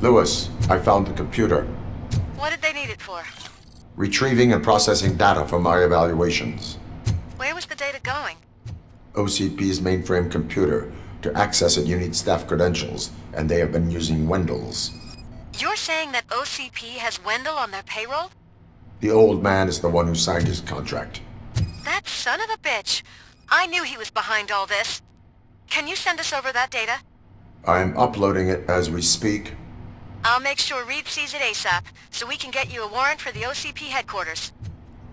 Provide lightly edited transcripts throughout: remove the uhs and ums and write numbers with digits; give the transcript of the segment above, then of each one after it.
Lewis, I found the computer. What did they need it for? Retrieving and processing data from my evaluations. Where was the data going? OCP's mainframe computer. To access it, you need staff credentials, and they have been using Wendell's. You're saying that OCP has Wendell on their payroll? The old man is the one who signed his contract. That son of a bitch! I knew he was behind all this. Can you send us over that data? I'm uploading it as we speak. I'll make sure Reed sees it ASAP, so we can get you a warrant for the OCP headquarters.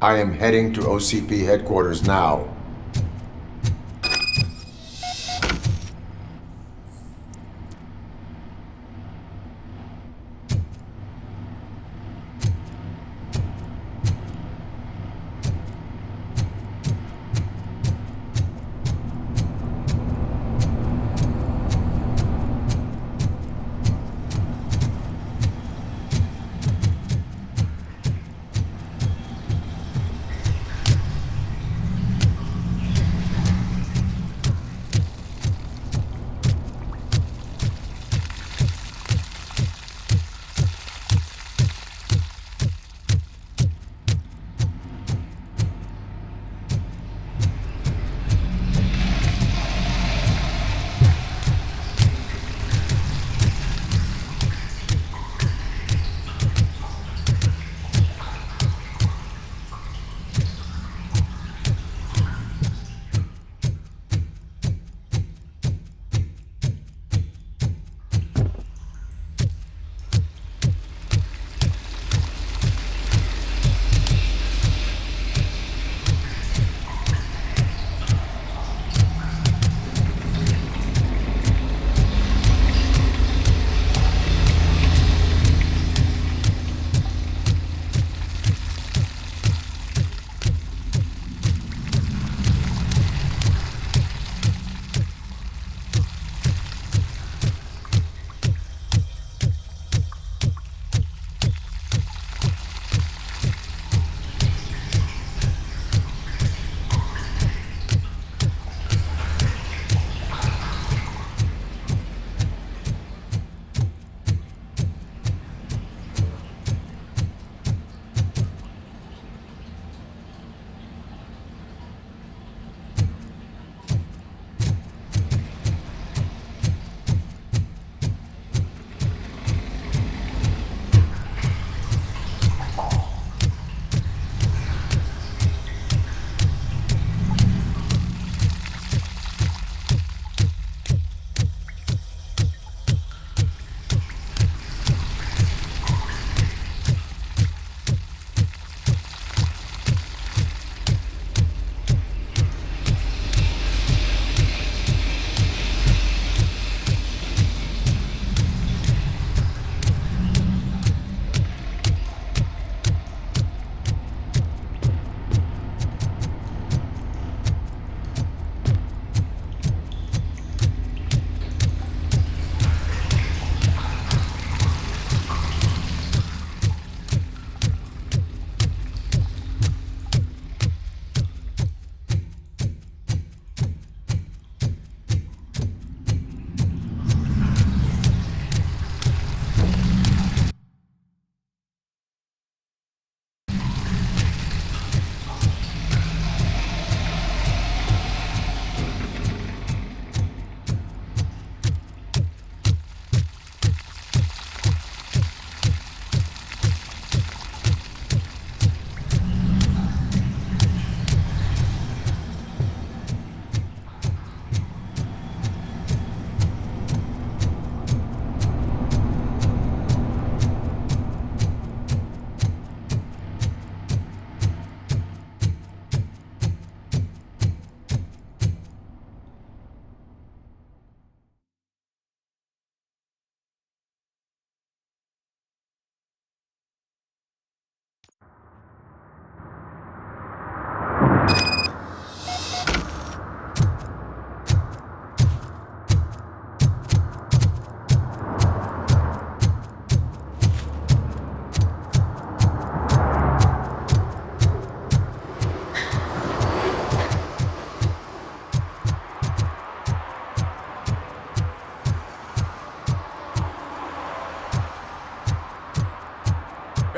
I am heading to OCP headquarters now.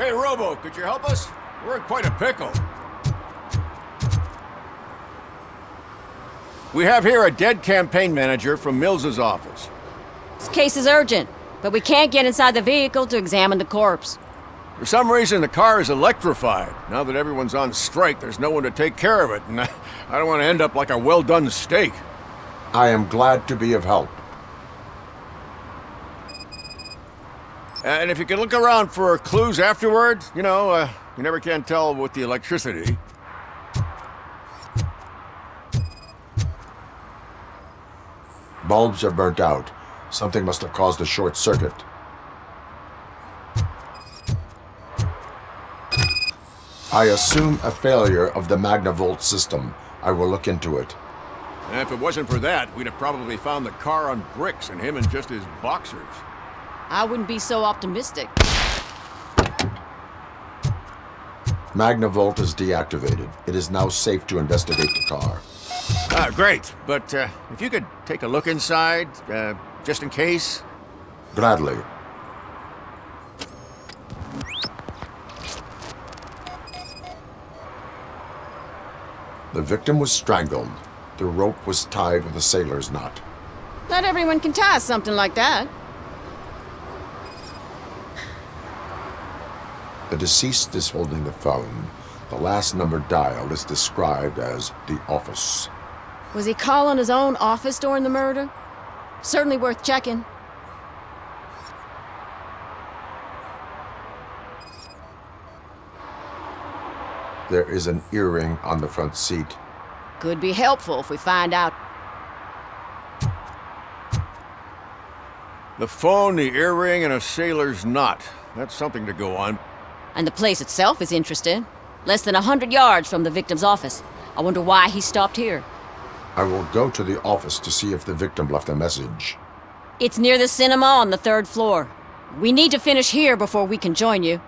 Hey, Robo, could you help us? We're in quite a pickle. We have here a dead campaign manager from Mills's office. This case is urgent, but we can't get inside the vehicle to examine the corpse. For some reason, the car is electrified. Now that everyone's on strike, there's no one to take care of it, and I don't want to end up like a well-done steak. I am glad to be of help. And if you could look around for clues afterwards, you never can tell with the electricity. Bulbs are burnt out. Something must have caused a short circuit. I assume a failure of the Magnavolt system. I will look into it. And if it wasn't for that, we'd have probably found the car on bricks and him in just his boxers. I wouldn't be so optimistic. Magnavolt is deactivated. It is now safe to investigate the car. Great. But if you could take a look inside, just in case. Gladly. The victim was strangled. The rope was tied with a sailor's knot. Not everyone can tie something like that. The deceased is holding the phone. The last number dialed is described as the office. Was he calling his own office during the murder? Certainly worth checking. There is an earring on the front seat. Could be helpful if we find out. The phone, the earring, and a sailor's knot. That's something to go on. And the place itself is interesting. Less than 100 yards from the victim's office. I wonder why he stopped here. I will go to the office to see if the victim left a message. It's near the cinema on the 3rd floor. We need to finish here before we can join you.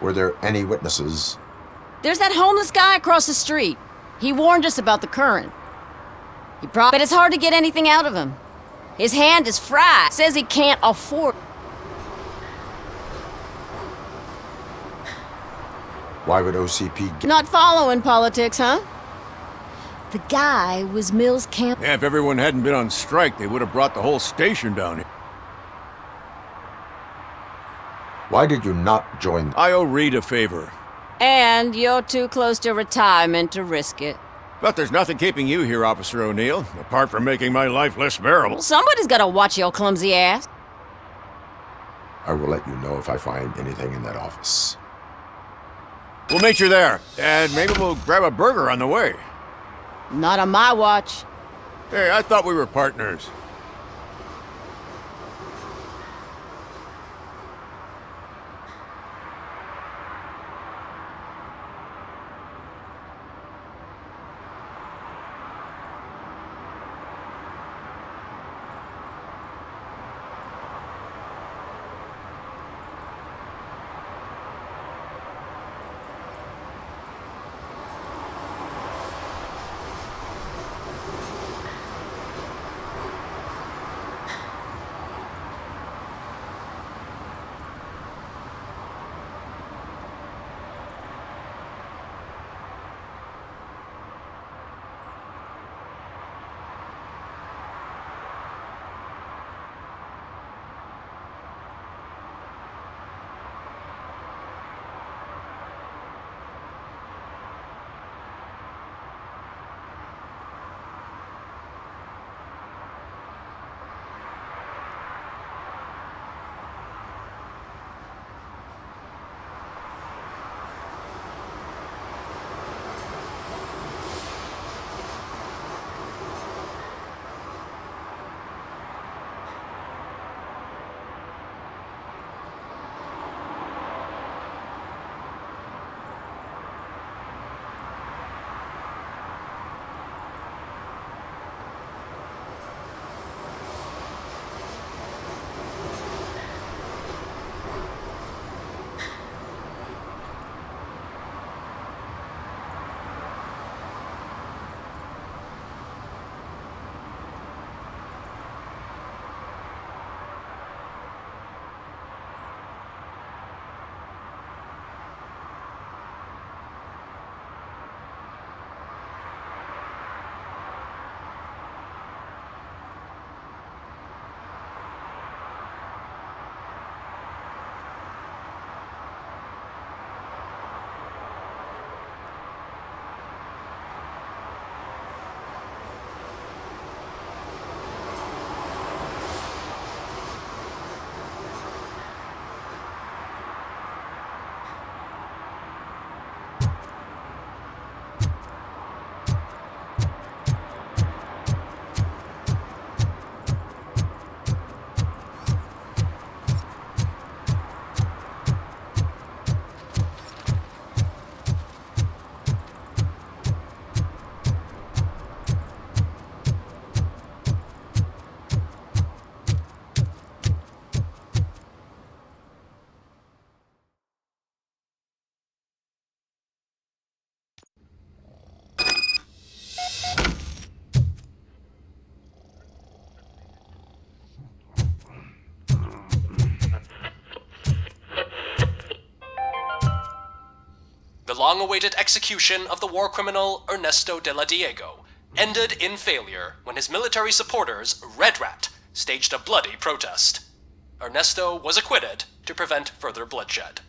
Were there any witnesses? There's that homeless guy across the street. He warned us about the current. But it's hard to get anything out of him. His hand is fried. Says he can't afford. Why would OCP Not following politics, huh? The guy was Mills' camp. Yeah, if everyone hadn't been on strike, they would have brought the whole station down here. Why did you not join? I owe Reed a favor. And you're too close to retirement to risk it. But there's nothing keeping you here, Officer O'Neill, apart from making my life less bearable. Somebody's gotta watch your clumsy ass. I will let you know if I find anything in that office. We'll meet you there, and maybe we'll grab a burger on the way. Not on my watch. Hey, I thought we were partners. long-awaited execution of the war criminal Ernesto de la Diego ended in failure when his military supporters, Red Rat, staged a bloody protest. Ernesto was acquitted to prevent further bloodshed.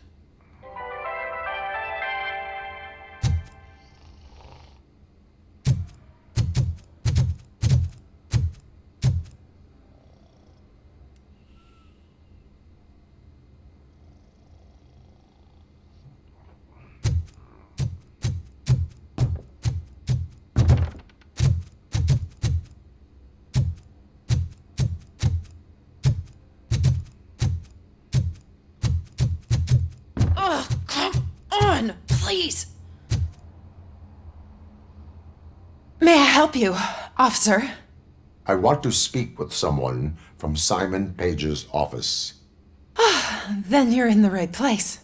Please. May I help you, officer? I want to speak with someone from Simon Page's office. Then you're in the right place.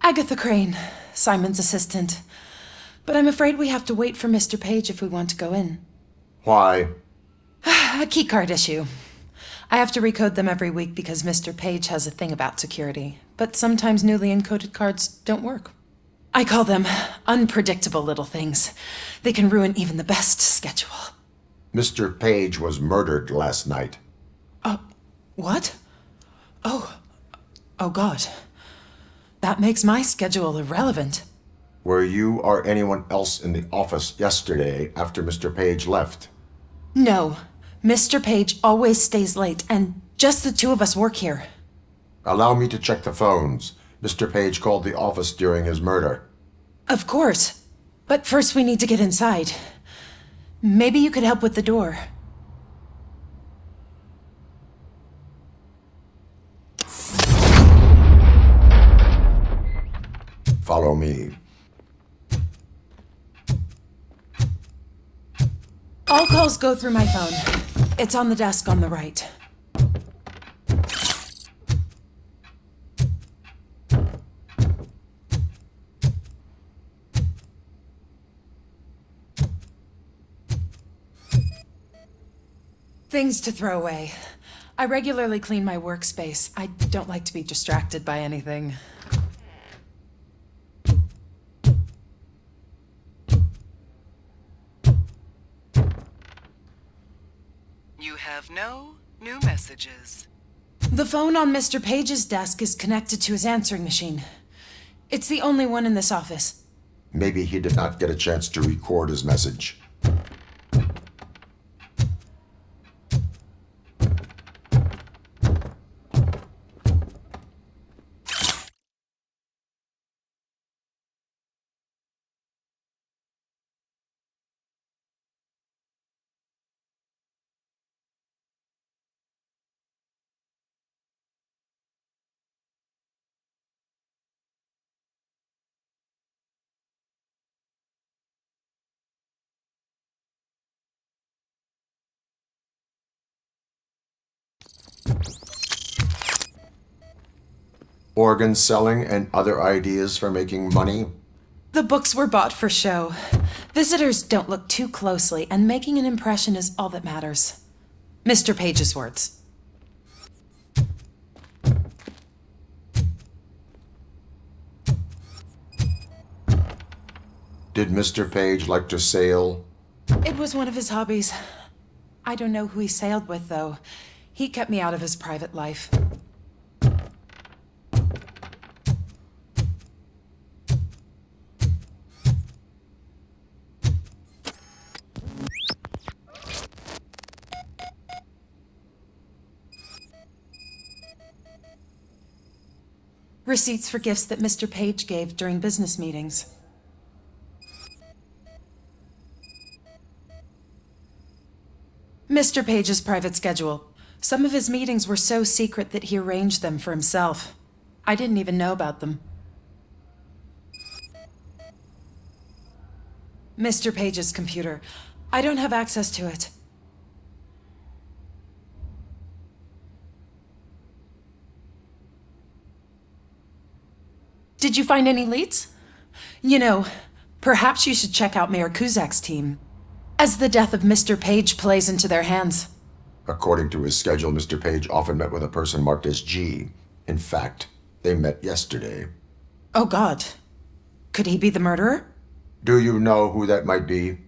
Agatha Crane, Simon's assistant. But I'm afraid we have to wait for Mr. Page if we want to go in. Why? A keycard issue. I have to recode them every week because Mr. Page has a thing about security. But sometimes newly encoded cards don't work. I call them unpredictable little things. They can ruin even the best schedule. Mr. Page was murdered last night. What? Oh God. That makes my schedule irrelevant. Were you or anyone else in the office yesterday after Mr. Page left? No. Mr. Page always stays late, and just the two of us work here. Allow me to check the phones. Mr. Page called the office during his murder. Of course. But first we need to get inside. Maybe you could help with the door. Follow me. All calls go through my phone. It's on the desk on the right. Things to throw away. I regularly clean my workspace. I don't like to be distracted by anything. You have no new messages. The phone on Mr. Page's desk is connected to his answering machine. It's the only one in this office. Maybe he did not get a chance to record his message. Organ selling and other ideas for making money? The books were bought for show. Visitors don't look too closely, and making an impression is all that matters. Mr. Page's words. Did Mr. Page like to sail? It was one of his hobbies. I don't know who he sailed with, though. He kept me out of his private life. Receipts for gifts that Mr. Page gave during business meetings. Mr. Page's private schedule. Some of his meetings were so secret that he arranged them for himself. I didn't even know about them. Mr. Page's computer. I don't have access to it. Did you find any leads? You know, perhaps you should check out Mayor Kuzak's team, as the death of Mr. Page plays into their hands. According to his schedule, Mr. Page often met with a person marked as G. In fact, they met yesterday. Oh, God. Could he be the murderer? Do you know who that might be?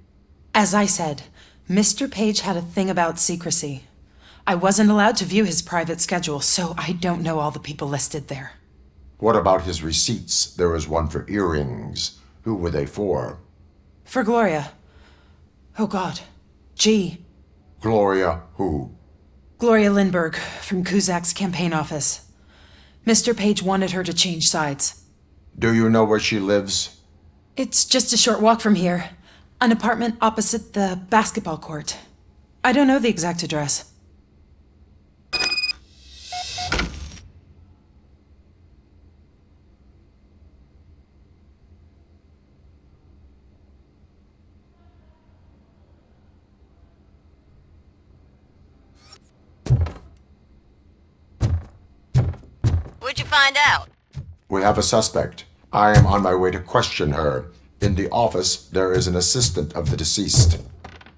As I said, Mr. Page had a thing about secrecy. I wasn't allowed to view his private schedule, so I don't know all the people listed there. What about his receipts? There was one for earrings. Who were they for? For Gloria. Oh God. G. Gloria who? Gloria Lindbergh from Kuzak's campaign office. Mr. Page wanted her to change sides. Do you know where she lives? It's just a short walk from here. An apartment opposite the basketball court. I don't know the exact address. What'd you find out? We have a suspect. I am on my way to question her. In the office, there is an assistant of the deceased.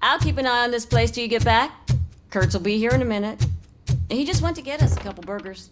I'll keep an eye on this place till you get back. Kurtz will be here in a minute. He just went to get us a couple burgers.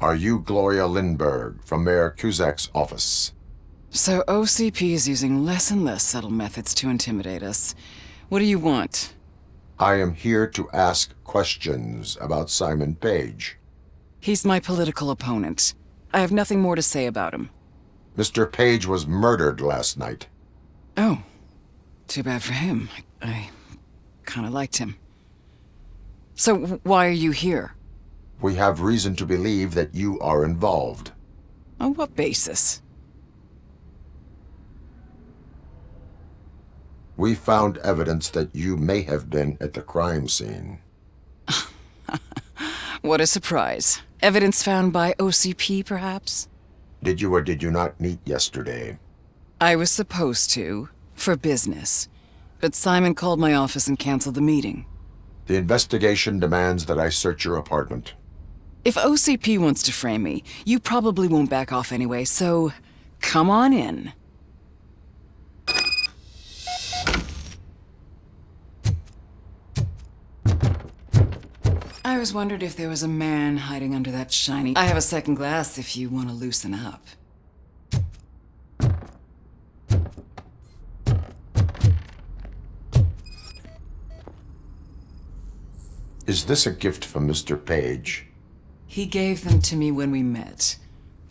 Are you Gloria Lindbergh from Mayor Kuzak's office? So OCP is using less and less subtle methods to intimidate us. What do you want? I am here to ask questions about Simon Page. He's my political opponent. I have nothing more to say about him. Mr. Page was murdered last night. Oh, too bad for him. I kind of liked him. So why are you here? We have reason to believe that you are involved. On what basis? We found evidence that you may have been at the crime scene. What a surprise. Evidence found by OCP, perhaps? Did you or did you not meet yesterday? I was supposed to, for business. But Simon called my office and canceled the meeting. The investigation demands that I search your apartment. If OCP wants to frame me, you probably won't back off anyway, so come on in. I always wondered if there was a man hiding under that shiny... I have a second glass if you want to loosen up. Is this a gift from Mr. Page? He gave them to me when we met.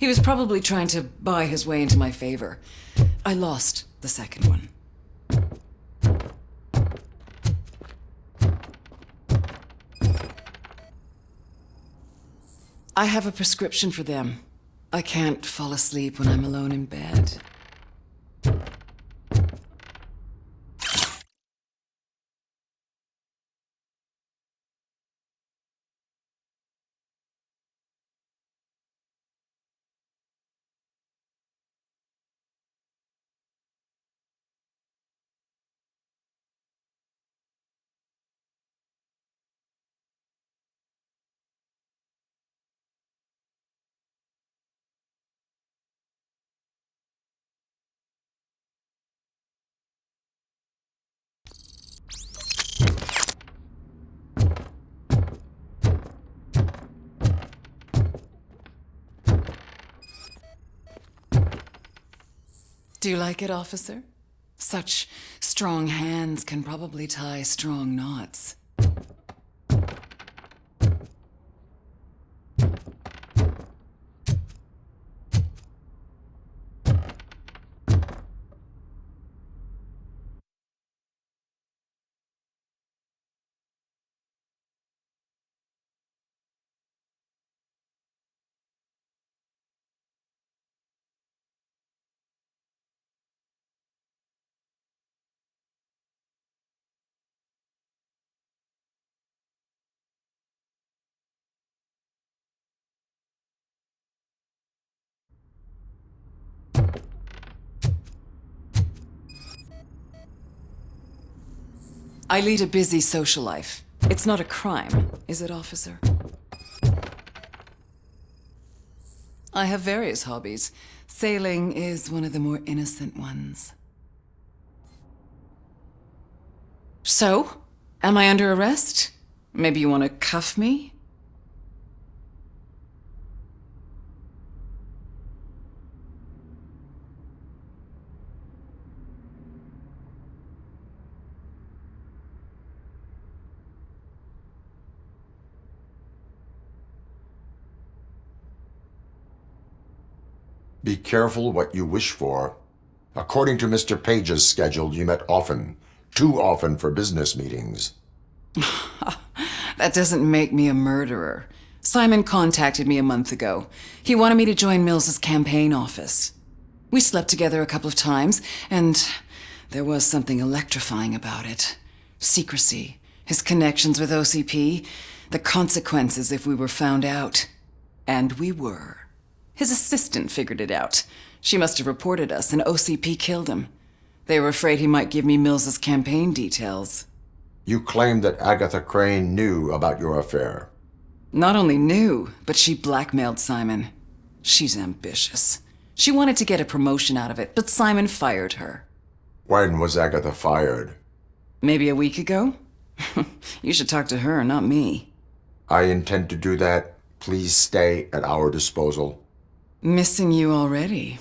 He was probably trying to buy his way into my favor. I lost the second one. I have a prescription for them. I can't fall asleep when I'm alone in bed. Do you like it, officer? Such strong hands can probably tie strong knots. I lead a busy social life. It's not a crime, is it, officer? I have various hobbies. Sailing is one of the more innocent ones. So, am I under arrest? Maybe you want to cuff me? Be careful what you wish for. According to Mr. Page's schedule, you met often, too often for business meetings. That doesn't make me a murderer. Simon contacted me a month ago. He wanted me to join Mills's campaign office. We slept together a couple of times, and there was something electrifying about it. Secrecy, his connections with OCP, the consequences if we were found out. And we were. His assistant figured it out. She must have reported us, and OCP killed him. They were afraid he might give me Mills's campaign details. You claimed that Agatha Crane knew about your affair. Not only knew, but she blackmailed Simon. She's ambitious. She wanted to get a promotion out of it, but Simon fired her. When was Agatha fired? Maybe a week ago? You should talk to her, not me. I intend to do that. Please stay at our disposal. Missing you already.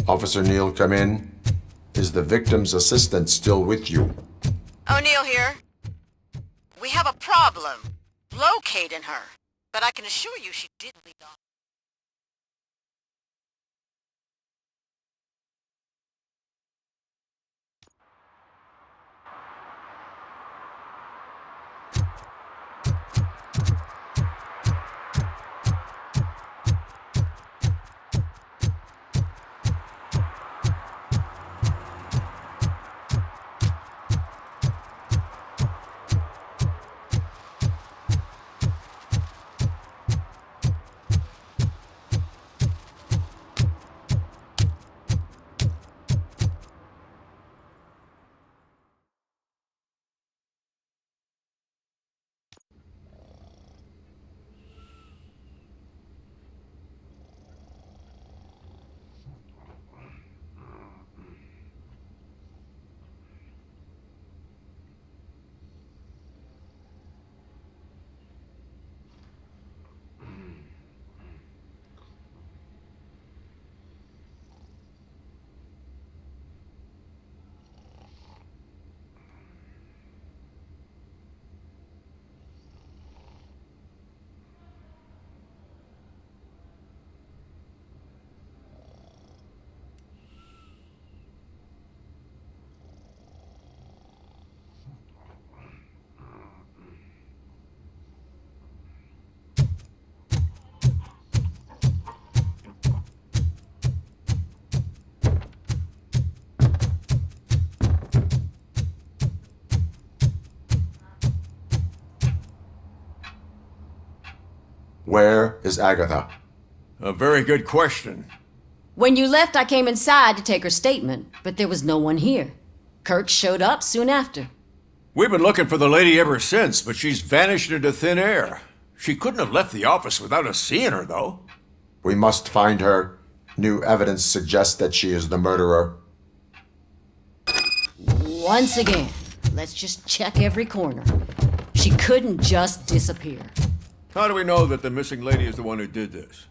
Officer Neal, come in. Is the victim's assistant still with you? O'Neill here. We have a problem locating her, but I can assure you she didn't leave off. Where is Agatha? A very good question. When you left, I came inside to take her statement, but there was no one here. Kurt showed up soon after. We've been looking for the lady ever since, but she's vanished into thin air. She couldn't have left the office without us seeing her, though. We must find her. New evidence suggests that she is the murderer. Once again, let's just check every corner. She couldn't just disappear. How do we know that the missing lady is the one who did this?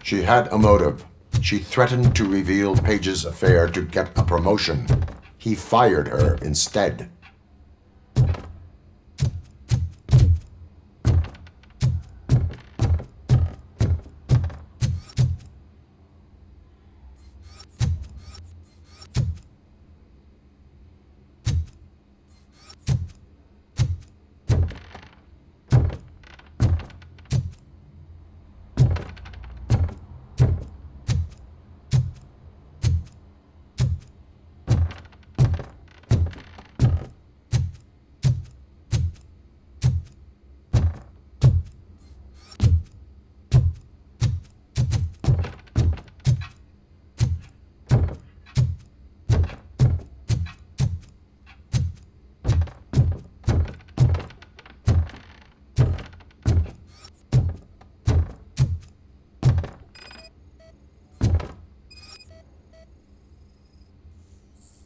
She had a motive. She threatened to reveal Page's affair to get a promotion. He fired her instead.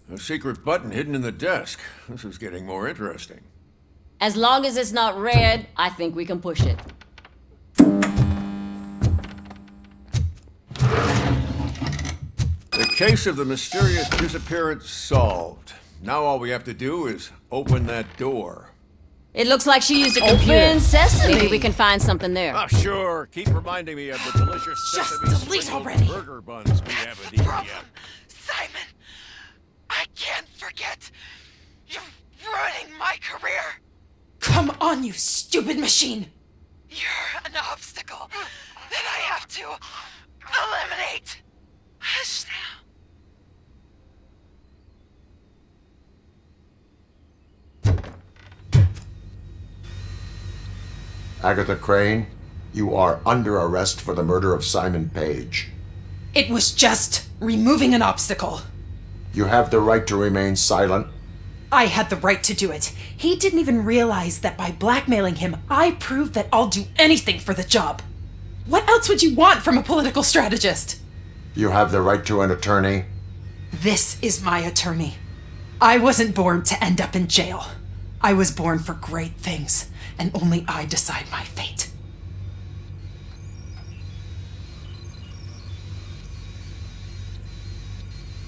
A secret button hidden in the desk. This is getting more interesting. As long as it's not red, I think we can push it. The case of the mysterious disappearance solved. Now all we have to do is open that door. It looks like she used a computer. Sesame. Maybe we can find something there. Ah, sure. Keep reminding me of the delicious Just sesame delete sprinkled already. burger buns we haven't eaten yet. Simon, I can't forget. You're ruining my career. Come on, you stupid machine! You're an obstacle that I have to eliminate. Hush now. Agatha Crane, you are under arrest for the murder of Simon Page. It was just removing an obstacle. You have the right to remain silent. I had the right to do it. He didn't even realize that by blackmailing him, I proved that I'll do anything for the job. What else would you want from a political strategist? You have the right to an attorney. This is my attorney. I wasn't born to end up in jail. I was born for great things, and only I decide my fate.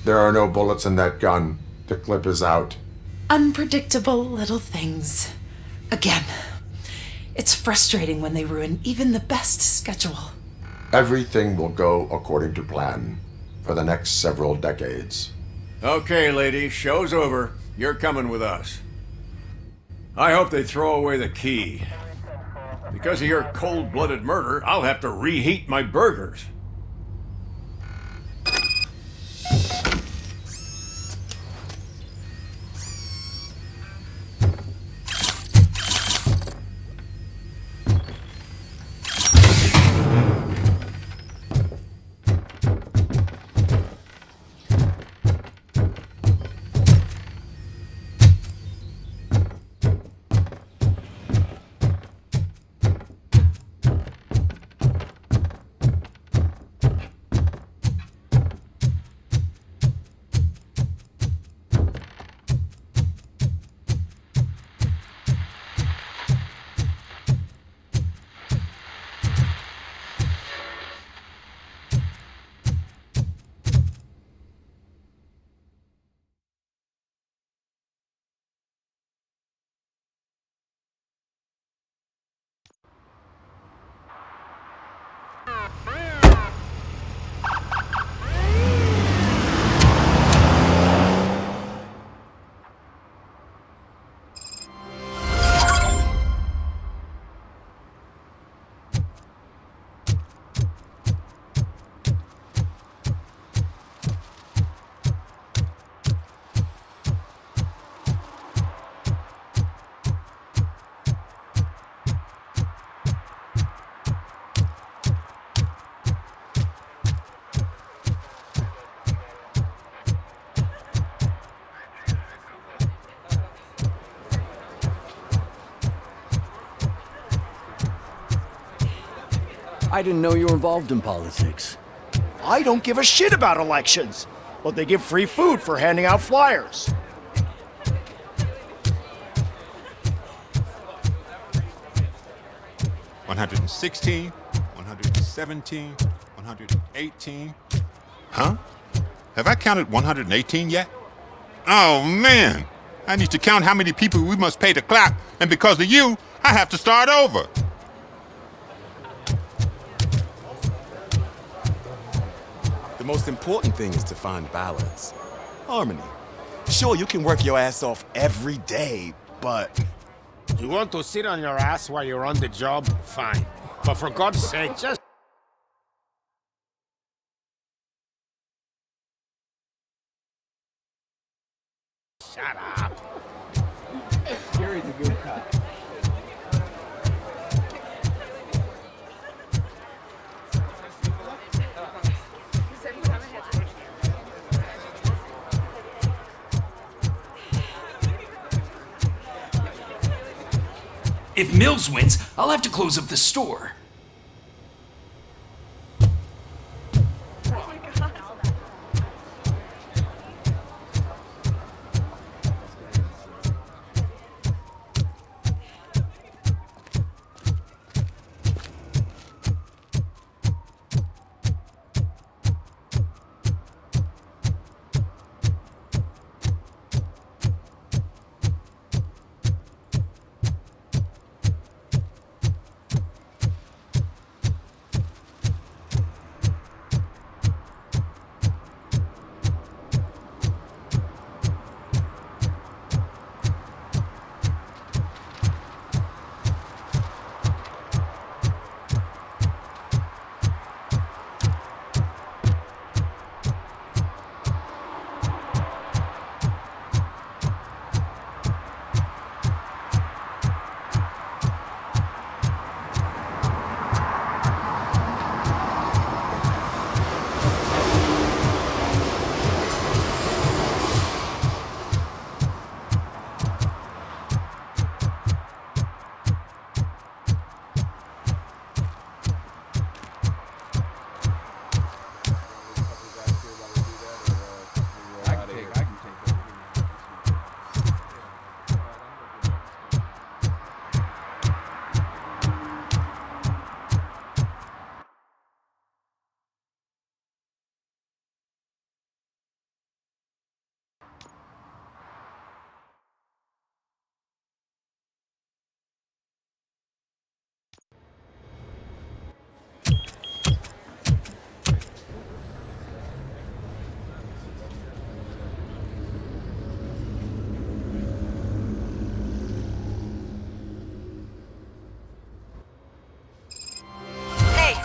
There are no bullets in that gun. The clip is out. Unpredictable little things. Again, it's frustrating when they ruin even the best schedule. Everything will go according to plan for the next several decades. Okay, lady, show's over. You're coming with us. I hope they throw away the key. Because of your cold-blooded murder, I'll have to reheat my burgers. I didn't know you were involved in politics. I don't give a shit about elections, but they give free food for handing out flyers. $116, $117, $118. Huh? Have I counted 118 yet? Oh, man! I need to count how many people we must pay to clap, and because of you, I have to start over. The most important thing is to find balance. Harmony. Sure, you can work your ass off every day, but... You want to sit on your ass while you're on the job? Fine. But for God's sake, just... Shut up. Gary's a good cop. If Mills wins, I'll have to close up the store.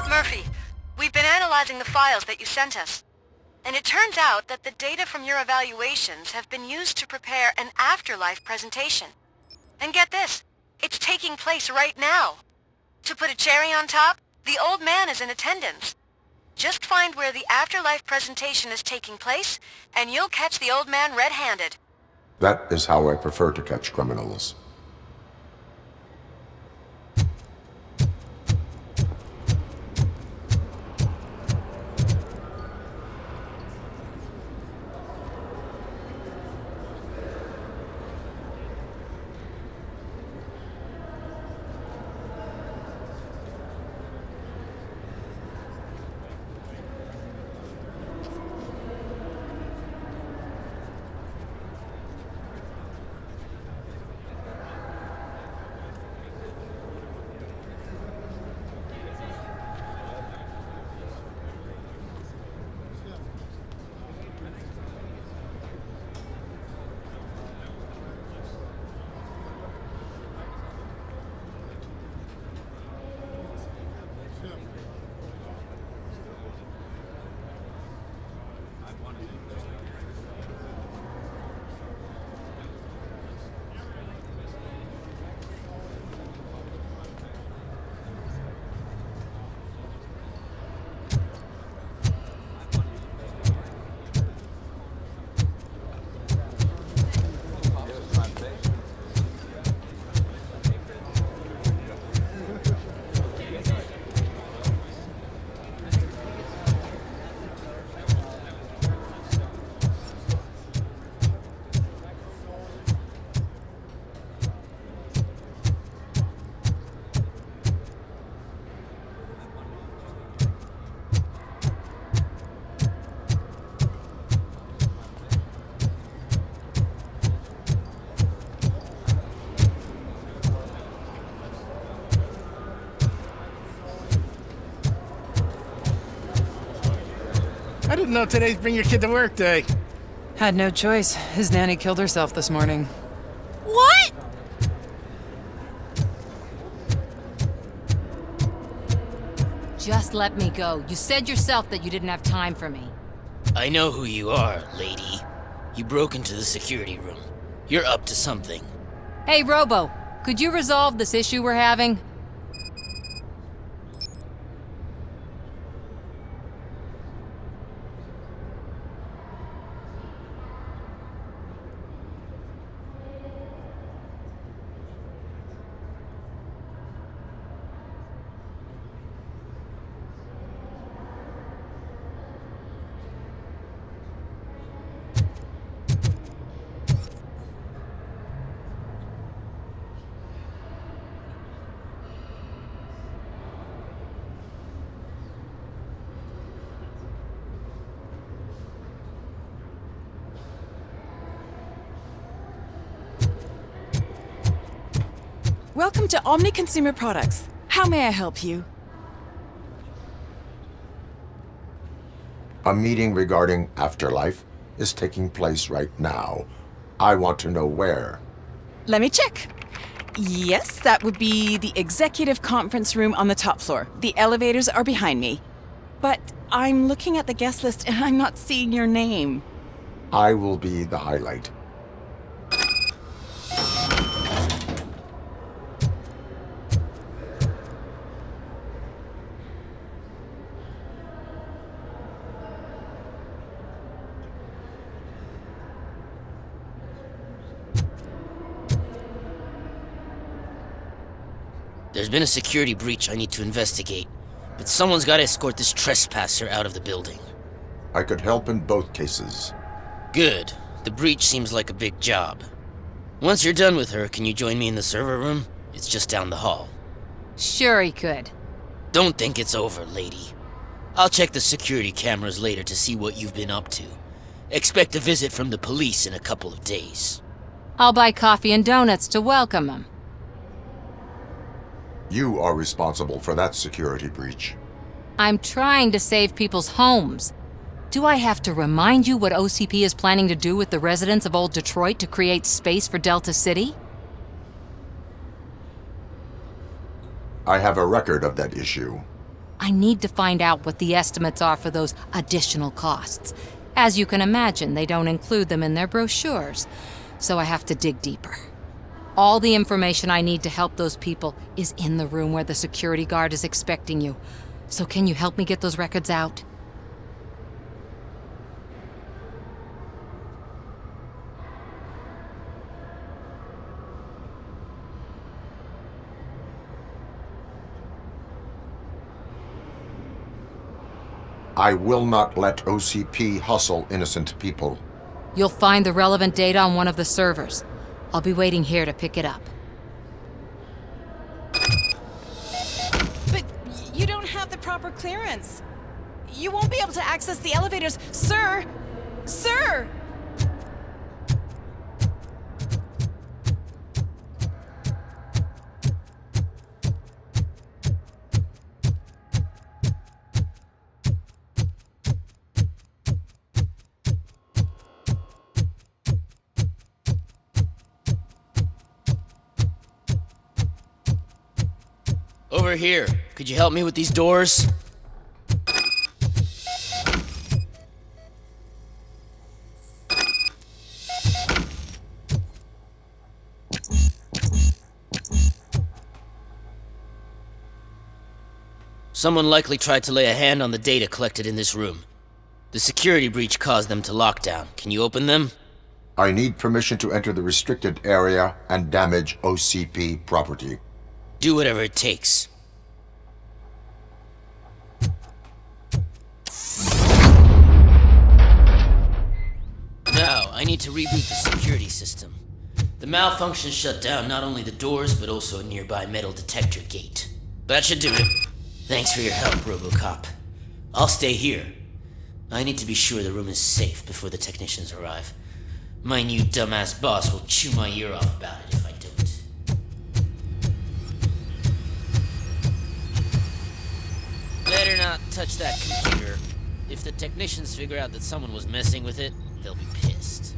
Murphy, we've been analyzing the files that you sent us. And it turns out that the data from your evaluations have been used to prepare an afterlife presentation. And get this, it's taking place right now. To put a cherry on top, the old man is in attendance. Just find where the afterlife presentation is taking place, and you'll catch the old man red-handed. That is how I prefer to catch criminals. Didn't know today's bring your kid to work day. Had no choice. His nanny killed herself this morning. What? Just let me go. You said yourself that you didn't have time for me. I know who you are, lady. You broke into the security room. You're up to something. Hey, Robo, could you resolve this issue we're having? Welcome to Omni Consumer Products. How may I help you? A meeting regarding afterlife is taking place right now. I want to know where. Let me check. Yes, that would be the executive conference room on the top floor. The elevators are behind me. But I'm looking at the guest list and I'm not seeing your name. I will be the highlight. There's been a security breach I need to investigate, but someone's got to escort this trespasser out of the building. I could help in both cases. Good. The breach seems like a big job. Once you're done with her, can you join me in the server room? It's just down the hall. Sure he could. Don't think it's over, lady. I'll check the security cameras later to see what you've been up to. Expect a visit from the police in a couple of days. I'll buy coffee and donuts to welcome him. You are responsible for that security breach. I'm trying to save people's homes. Do I have to remind you what OCP is planning to do with the residents of Old Detroit to create space for Delta City? I have a record of that issue. I need to find out what the estimates are for those additional costs. As you can imagine, they don't include them in their brochures, so I have to dig deeper. All the information I need to help those people is in the room where the security guard is expecting you. So can you help me get those records out? I will not let OCP hustle innocent people. You'll find the relevant data on one of the servers. I'll be waiting here to pick it up. But you don't have the proper clearance. You won't be able to access the elevators. Sir! Sir! Over here. Could you help me with these doors? Someone likely tried to lay a hand on the data collected in this room. The security breach caused them to lock down. Can you open them? I need permission to enter the restricted area and damage OCP property. Do whatever it takes. Now, I need to reboot the security system. The malfunction shut down not only the doors, but also a nearby metal detector gate. That should do it. Thanks for your help, RoboCop. I'll stay here. I need to be sure the room is safe before the technicians arrive. My new dumbass boss will chew my ear off about it if I don't. Better not touch that computer. If the technicians figure out that someone was messing with it, they'll be pissed.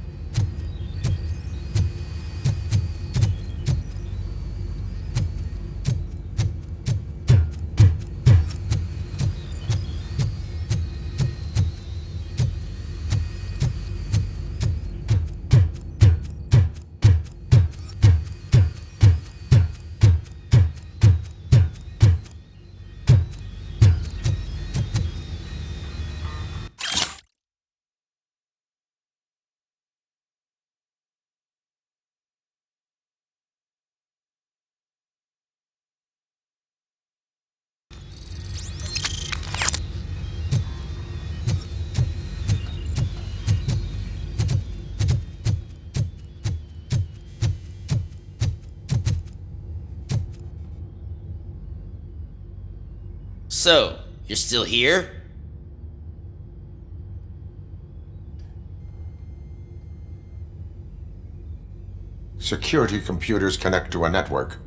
So, you're still here? Security computers connect to a network.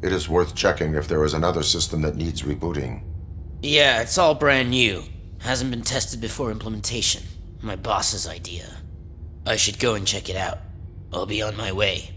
It is worth checking if there is another system that needs rebooting. Yeah, it's all brand new. Hasn't been tested before implementation. My boss's idea. I should go and check it out. I'll be on my way.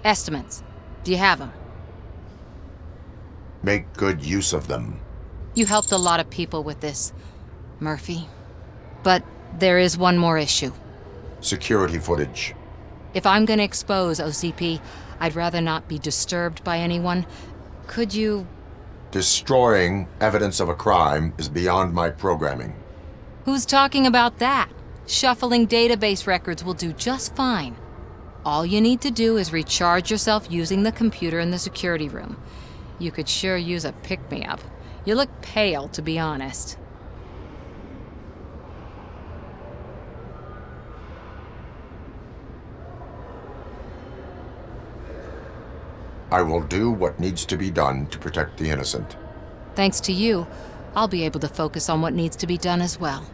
Estimates. Do you have them? Make good use of them. You helped a lot of people with this, Murphy. But there is one more issue. Security footage. If I'm gonna expose OCP, I'd rather not be disturbed by anyone. Could you... Destroying evidence of a crime is beyond my programming. Who's talking about that? Shuffling database records will do just fine. All you need to do is recharge yourself using the computer in the security room. You could sure use a pick-me-up. You look pale, to be honest. I will do what needs to be done to protect the innocent. Thanks to you, I'll be able to focus on what needs to be done as well.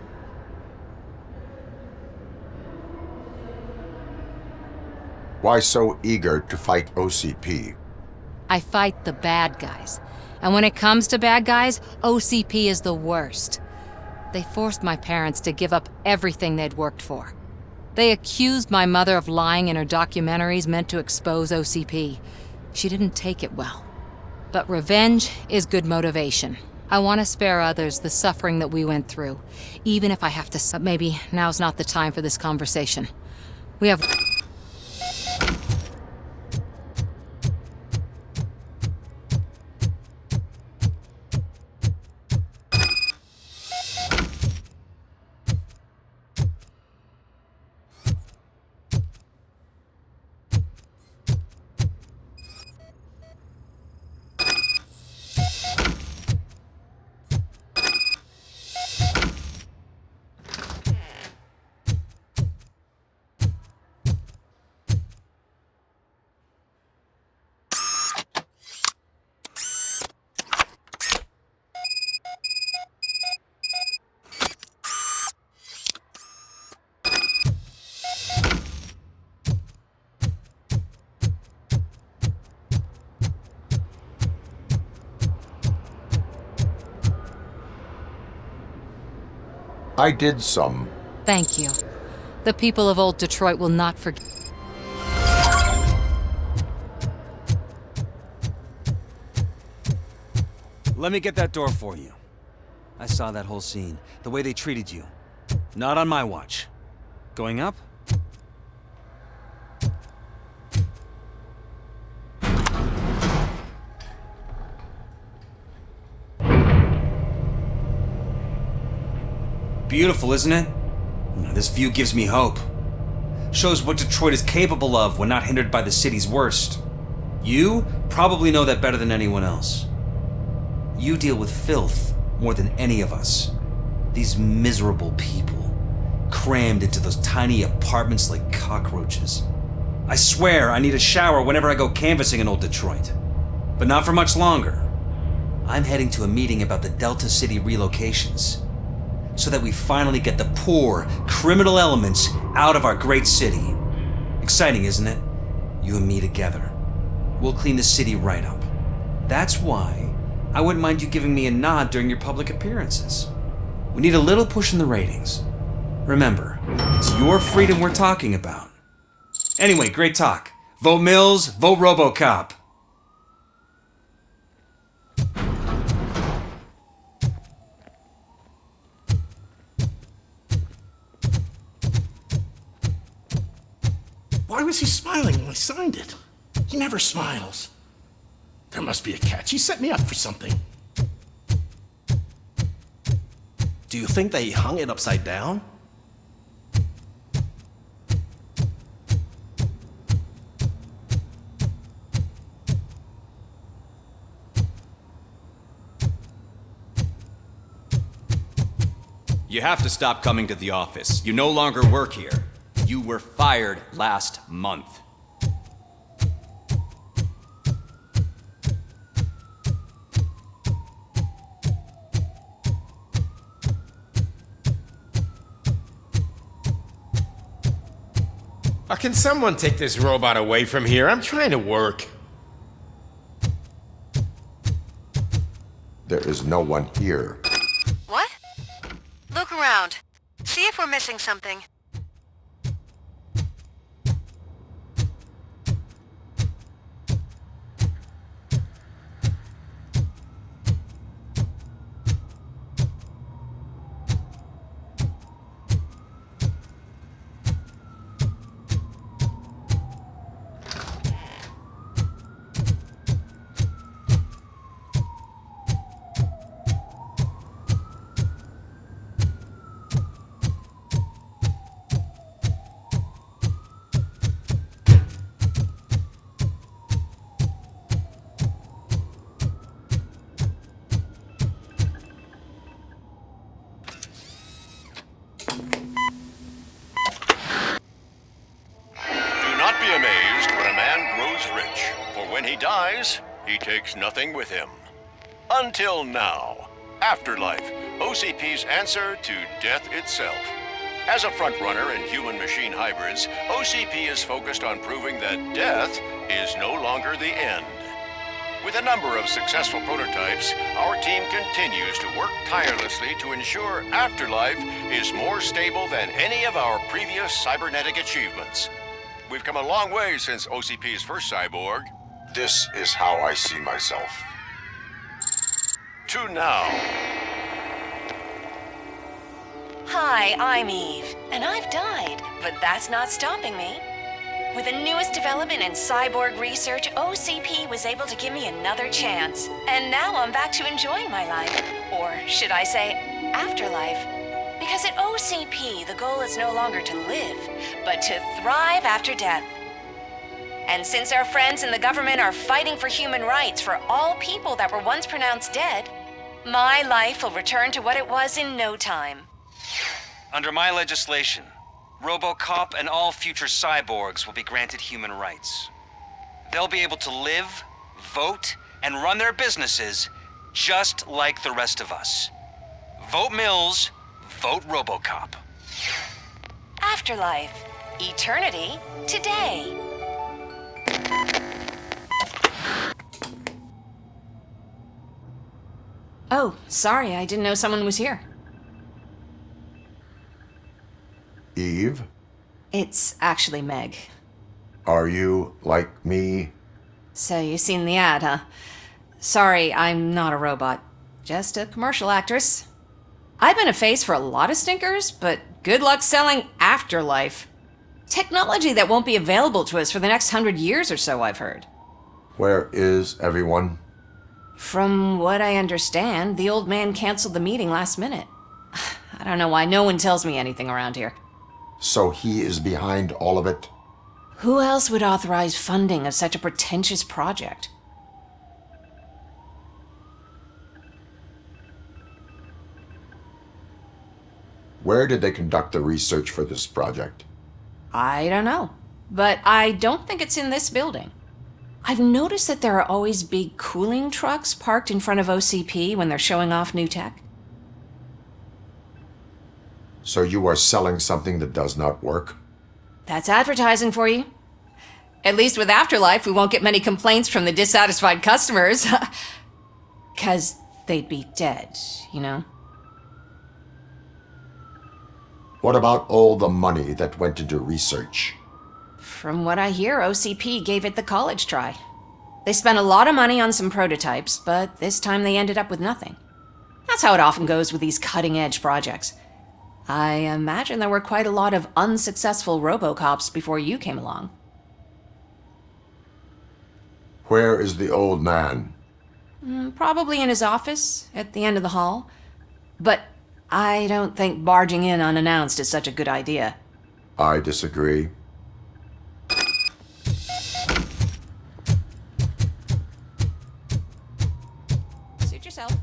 Why so eager to fight OCP? I fight the bad guys. And when it comes to bad guys, OCP is the worst. They forced my parents to give up everything they'd worked for. They accused my mother of lying in her documentaries meant to expose OCP. She didn't take it well. But revenge is good motivation. I want to spare others the suffering that we went through, even if I have to... Maybe now's not the time for this conversation. We have... I did some. Thank you. The people of Old Detroit will not forget. Let me get that door for you. I saw that whole scene. The way they treated you. Not on my watch. Going up? Beautiful, isn't it? This view gives me hope. Shows what Detroit is capable of when not hindered by the city's worst. You probably know that better than anyone else. You deal with filth more than any of us. These miserable people, crammed into those tiny apartments like cockroaches. I swear I need a shower whenever I go canvassing in old Detroit. But not for much longer. I'm heading to a meeting about the Delta City relocations, so that we finally get the poor, criminal elements out of our great city. Exciting, isn't it? You and me together. We'll clean the city right up. That's why I wouldn't mind you giving me a nod during your public appearances. We need a little push in the ratings. Remember, it's your freedom we're talking about. Anyway, great talk. Vote Mills, vote RoboCop. Why was he smiling when I signed it? He never smiles. There must be a catch. He set me up for something. Do you think that he hung it upside down? You have to stop coming to the office. You no longer work here. You were fired last month. Can someone take this robot away from here? I'm trying to work. There is no one here. What? Look around. See if we're missing something. When he dies, he takes nothing with him. Until now. Afterlife, OCP's answer to death itself. As a frontrunner in human-machine hybrids, OCP is focused on proving that death is no longer the end. With a number of successful prototypes, our team continues to work tirelessly to ensure Afterlife is more stable than any of our previous cybernetic achievements. We've come a long way since OCP's first cyborg. This is how I see myself. To now. Hi, I'm Eve, and I've died, but that's not stopping me. With the newest development in cyborg research, OCP was able to give me another chance. And now I'm back to enjoying my life. Or should I say, afterlife. Because at OCP, the goal is no longer to live, but to thrive after death. And since our friends in the government are fighting for human rights for all people that were once pronounced dead, my life will return to what it was in no time. Under my legislation, RoboCop and all future cyborgs will be granted human rights. They'll be able to live, vote, and run their businesses just like the rest of us. Vote Mills, vote RoboCop. Afterlife. Eternity. Today. Oh, sorry, I didn't know someone was here. Eve? It's actually Meg. Are you like me? So you've seen the ad, huh? Sorry, I'm not a robot. Just a commercial actress. I've been a face for a lot of stinkers, but good luck selling Afterlife. Technology that won't be available to us for the next 100 years or so, I've heard. Where is everyone? From what I understand, the old man canceled the meeting last minute. I don't know why no one tells me anything around here. So he is behind all of it? Who else would authorize funding of such a pretentious project? Where did they conduct the research for this project? I don't know, but I don't think it's in this building. I've noticed that there are always big cooling trucks parked in front of OCP when they're showing off new tech. So you are selling something that does not work? That's advertising for you. At least with Afterlife, we won't get many complaints from the dissatisfied customers. 'Cause they'd be dead, you know? What about all the money that went into research? From what I hear, OCP gave it the college try. They spent a lot of money on some prototypes, but this time they ended up with nothing. That's how it often goes with these cutting-edge projects. I imagine there were quite a lot of unsuccessful RoboCops before you came along. Where is the old man? Probably in his office, at the end of the hall. But I don't think barging in unannounced is such a good idea. I disagree. Suit yourself.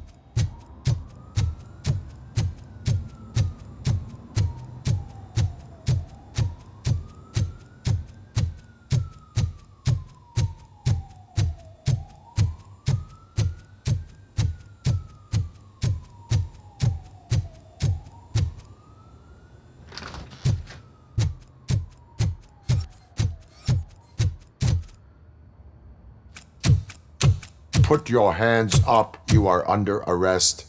Put your hands up. You are under arrest.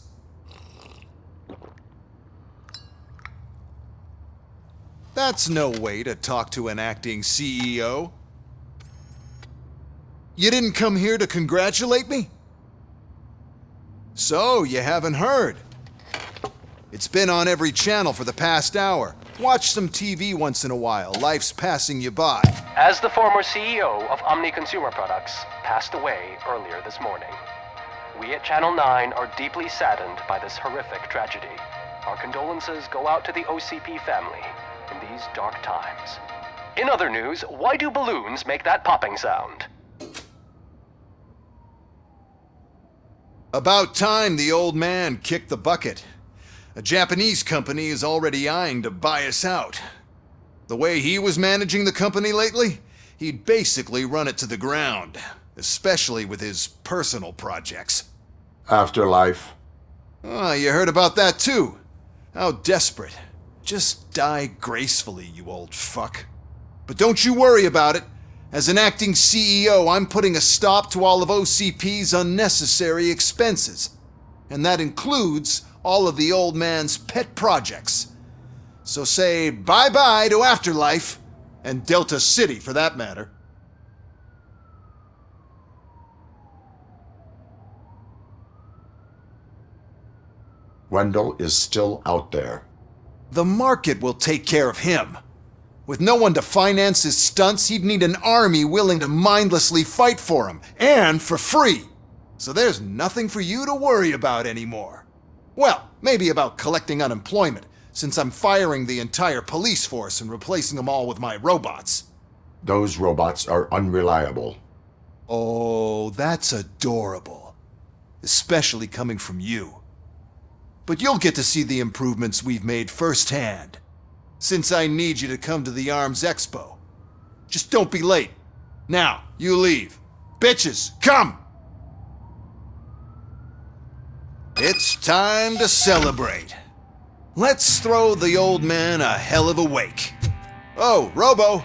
That's no way to talk to an acting CEO. You didn't come here to congratulate me? So, you haven't heard. It's been on every channel for the past hour. Watch some TV once in a while. Life's passing you by. As the former CEO of Omni Consumer Products passed away earlier this morning, we at Channel 9 are deeply saddened by this horrific tragedy. Our condolences go out to the OCP family in these dark times. In other news, why do balloons make that popping sound? About time the old man kicked the bucket. A Japanese company is already eyeing to buy us out. The way he was managing the company lately, he'd basically run it to the ground, especially with his personal projects. Afterlife. Oh, you heard about that too. How desperate. Just die gracefully, you old fuck. But don't you worry about it. As an acting CEO, I'm putting a stop to all of OCP's unnecessary expenses. And that includes all of the old man's pet projects. So say bye-bye to Afterlife, and Delta City for that matter. Wendell is still out there. The market will take care of him. With no one to finance his stunts, he'd need an army willing to mindlessly fight for him, and for free. So there's nothing for you to worry about anymore. Well, maybe about collecting unemployment, since I'm firing the entire police force and replacing them all with my robots. Those robots are unreliable. Oh, that's adorable. Especially coming from you. But you'll get to see the improvements we've made firsthand, since I need you to come to the Arms Expo. Just don't be late. Now, you leave. Bitches, come! It's time to celebrate. Let's throw the old man a hell of a wake. Oh, Robo!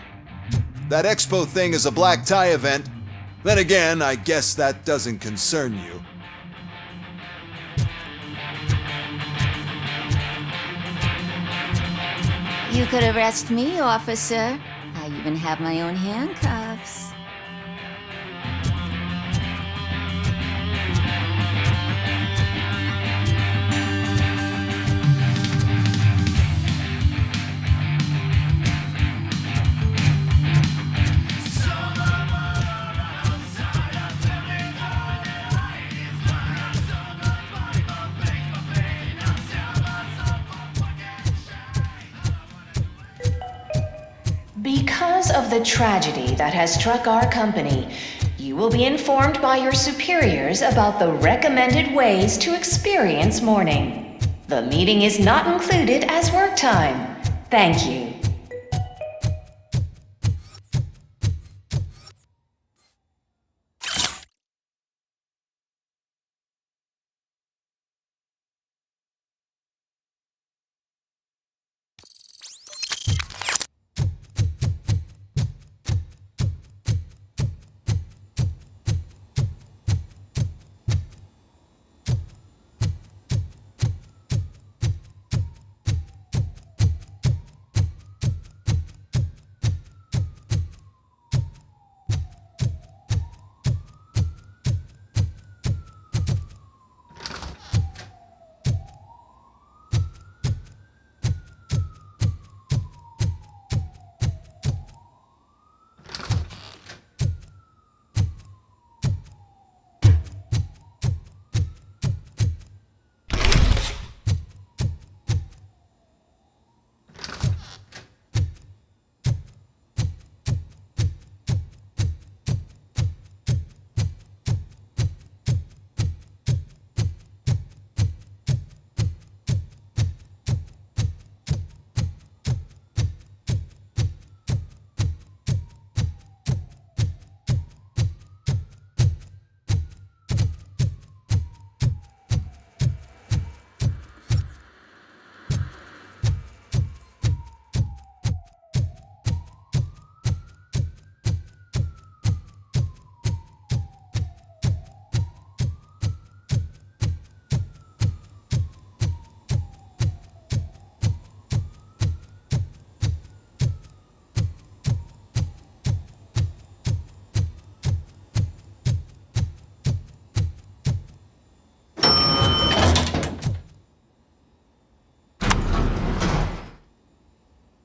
That expo thing is a black tie event. Then again, I guess that doesn't concern you. You could arrest me, officer. I even have my own handcuffs. Because of the tragedy that has struck our company, you will be informed by your superiors about the recommended ways to experience mourning. The meeting is not included as work time. Thank you.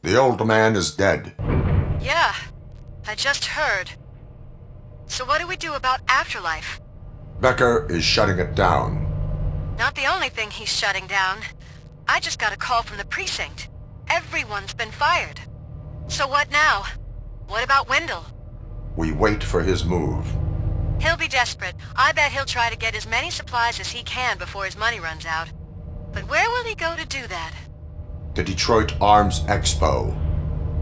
The old man is dead. Yeah, I just heard. So what do we do about afterlife? Becker is shutting it down. Not the only thing he's shutting down. I just got a call from the precinct. Everyone's been fired. So what now? What about Wendell? We wait for his move. He'll be desperate. I bet he'll try to get as many supplies as he can before his money runs out. But where will he go to do that? The Detroit Arms Expo.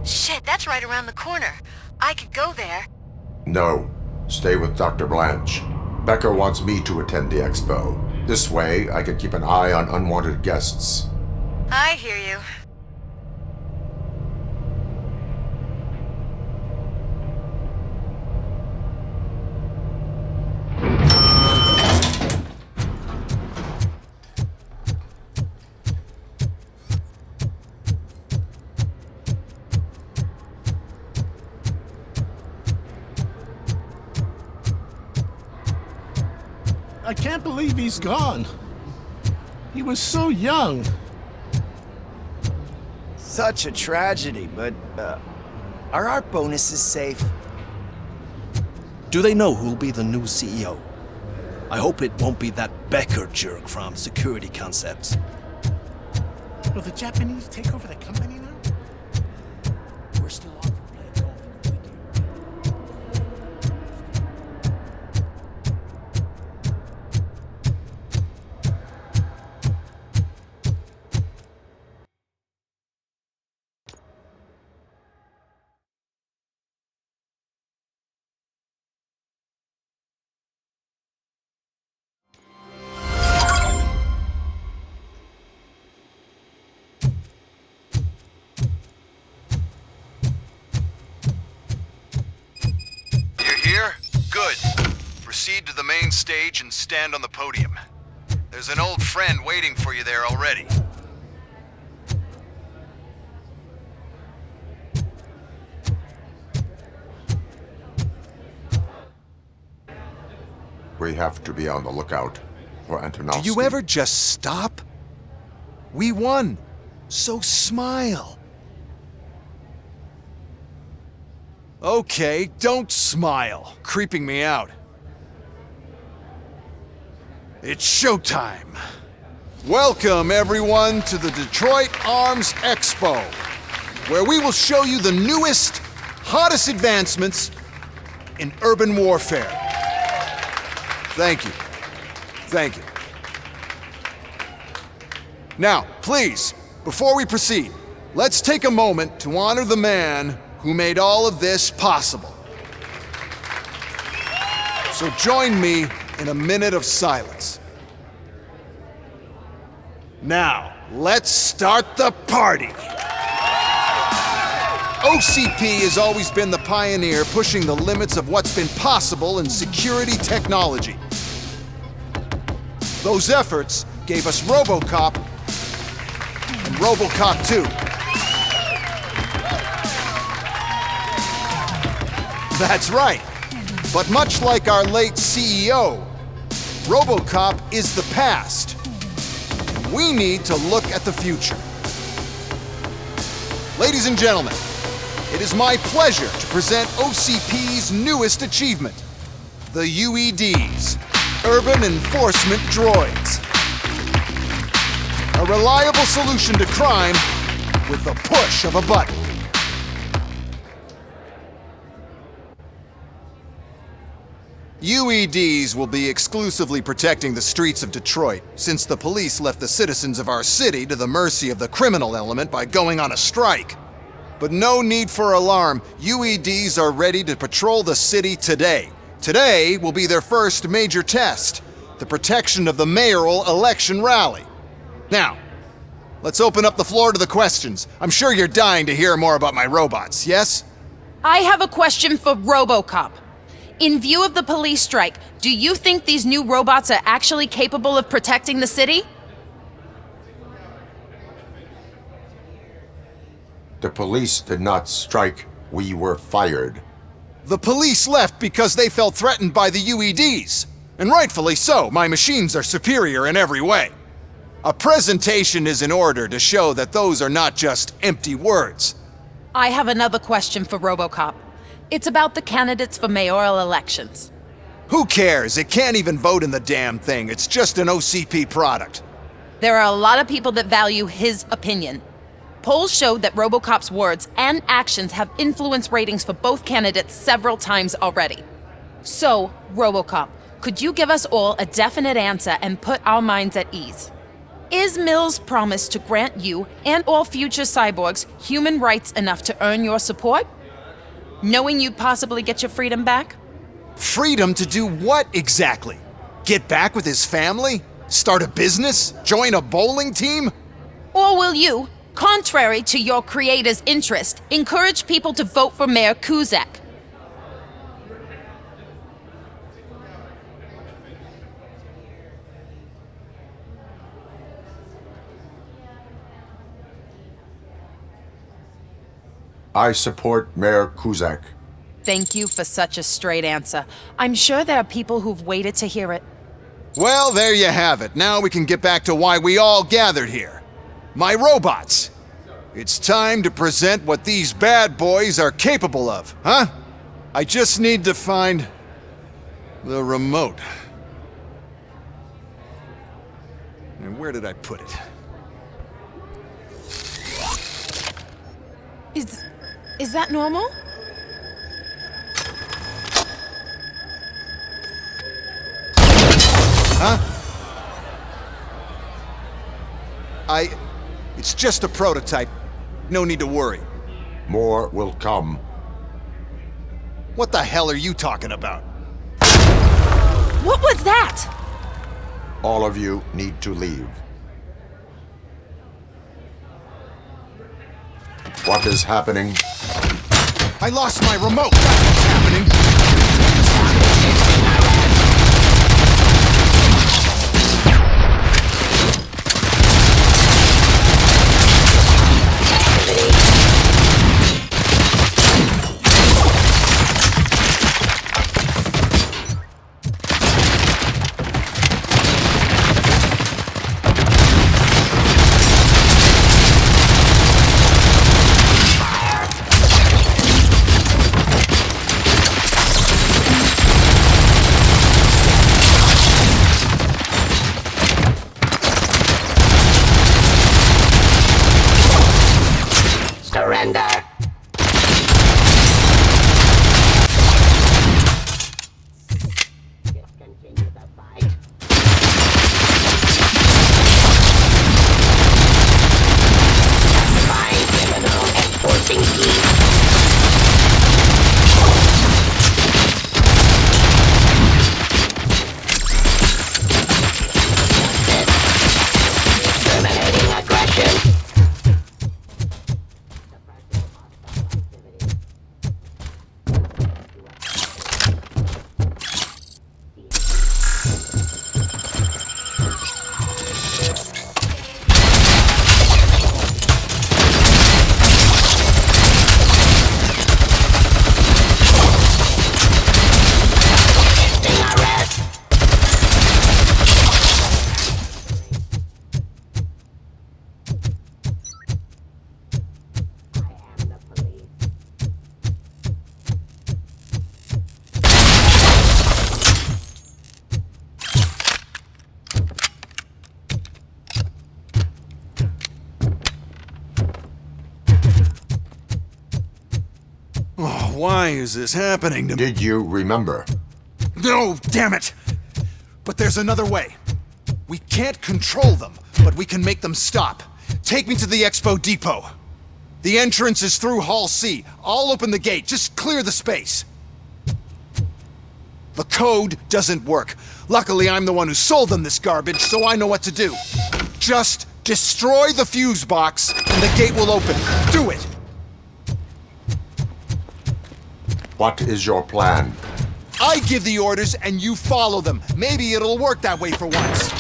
Shit, that's right around the corner. I could go there. No, stay with Dr. Blanche. Becker wants me to attend the expo. This way, I can keep an eye on unwanted guests. I hear you. I can't believe he's gone. He was so young. Such a tragedy, but, are our bonuses safe? Do they know who'll be the new CEO? I hope it won't be that Becker jerk from Security Concepts. Will the Japanese take over the company now? We're still on for playing golf in the weekend. Good. Proceed to the main stage and stand on the podium. There's an old friend waiting for you there already. We have to be on the lookout for Antonovsky. Do you ever just stop? We won, so smile. Okay, don't smile. Creeping me out. It's showtime. Welcome, everyone, to the Detroit Arms Expo, where we will show you the newest, hottest advancements in urban warfare. Thank you. Thank you. Now, please, before we proceed, let's take a moment to honor the man who made all of this possible. So join me in a minute of silence. Now, let's start the party. OCP has always been the pioneer pushing the limits of what's been possible in security technology. Those efforts gave us RoboCop and RoboCop 2. That's right. But much like our late CEO, RoboCop is the past. We need to look at the future. Ladies and gentlemen, it is my pleasure to present OCP's newest achievement, the UEDs, Urban Enforcement Droids. A reliable solution to crime with the push of a button. UEDs will be exclusively protecting the streets of Detroit, since the police left the citizens of our city to the mercy of the criminal element by going on a strike. But no need for alarm, UEDs are ready to patrol the city today. Today will be their first major test, the protection of the mayoral election rally. Now, let's open up the floor to the questions. I'm sure you're dying to hear more about my robots, yes? I have a question for RoboCop. In view of the police strike, do you think these new robots are actually capable of protecting the city? The police did not strike. We were fired. The police left because they felt threatened by the UEDs. And rightfully so, my machines are superior in every way. A presentation is in order to show that those are not just empty words. I have another question for RoboCop. It's about the candidates for mayoral elections. Who cares? It can't even vote in the damn thing. It's just an OCP product. There are a lot of people that value his opinion. Polls showed that RoboCop's words and actions have influenced ratings for both candidates several times already. So, RoboCop, could you give us all a definite answer and put our minds at ease? Is Mills' promise to grant you and all future cyborgs human rights enough to earn your support? Knowing you'd possibly get your freedom back? Freedom to do what exactly? Get back with his family? Start a business? Join a bowling team? Or will you, contrary to your creator's interest, encourage people to vote for Mayor Kuzak? I support Mayor Kuzak. Thank you for such a straight answer. I'm sure there are people who've waited to hear it. Well, there you have it. Now we can get back to why we all gathered here. My robots. It's time to present what these bad boys are capable of, huh? I just need to find the remote. And where did I put it? Is that normal? Huh? It's just a prototype. No need to worry. More will come. What the hell are you talking about? What was that? All of you need to leave. What is happening? I lost my remote. That's what's happening. Surrender! Oh, why is this happening to me? Did you remember? No, damn it! But there's another way. We can't control them, but we can make them stop. Take me to the Expo Depot. The entrance is through Hall C. I'll open the gate. Just clear the space. The code doesn't work. Luckily, I'm the one who sold them this garbage, so I know what to do. Just destroy the fuse box, and the gate will open. Do it! What is your plan? I give the orders and you follow them. Maybe it'll work that way for once.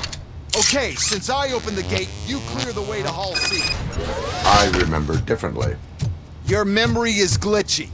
Okay, since I opened the gate, you clear the way to Hall C. I remember differently. Your memory is glitchy.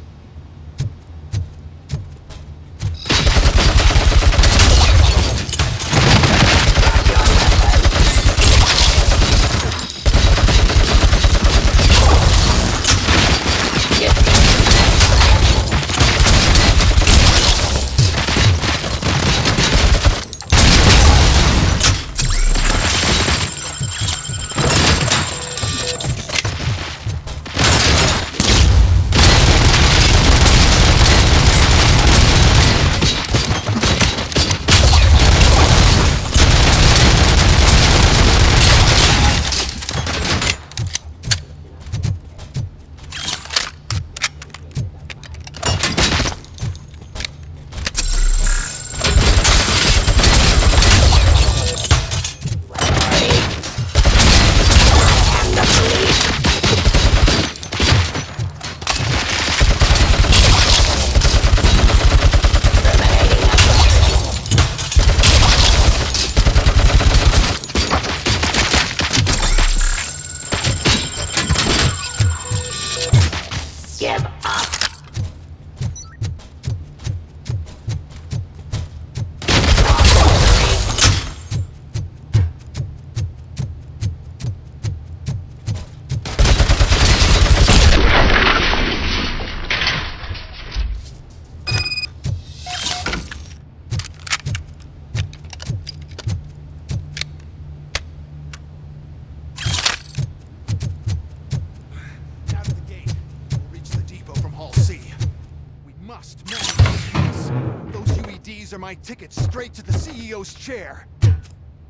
Are my tickets straight to the CEO's chair.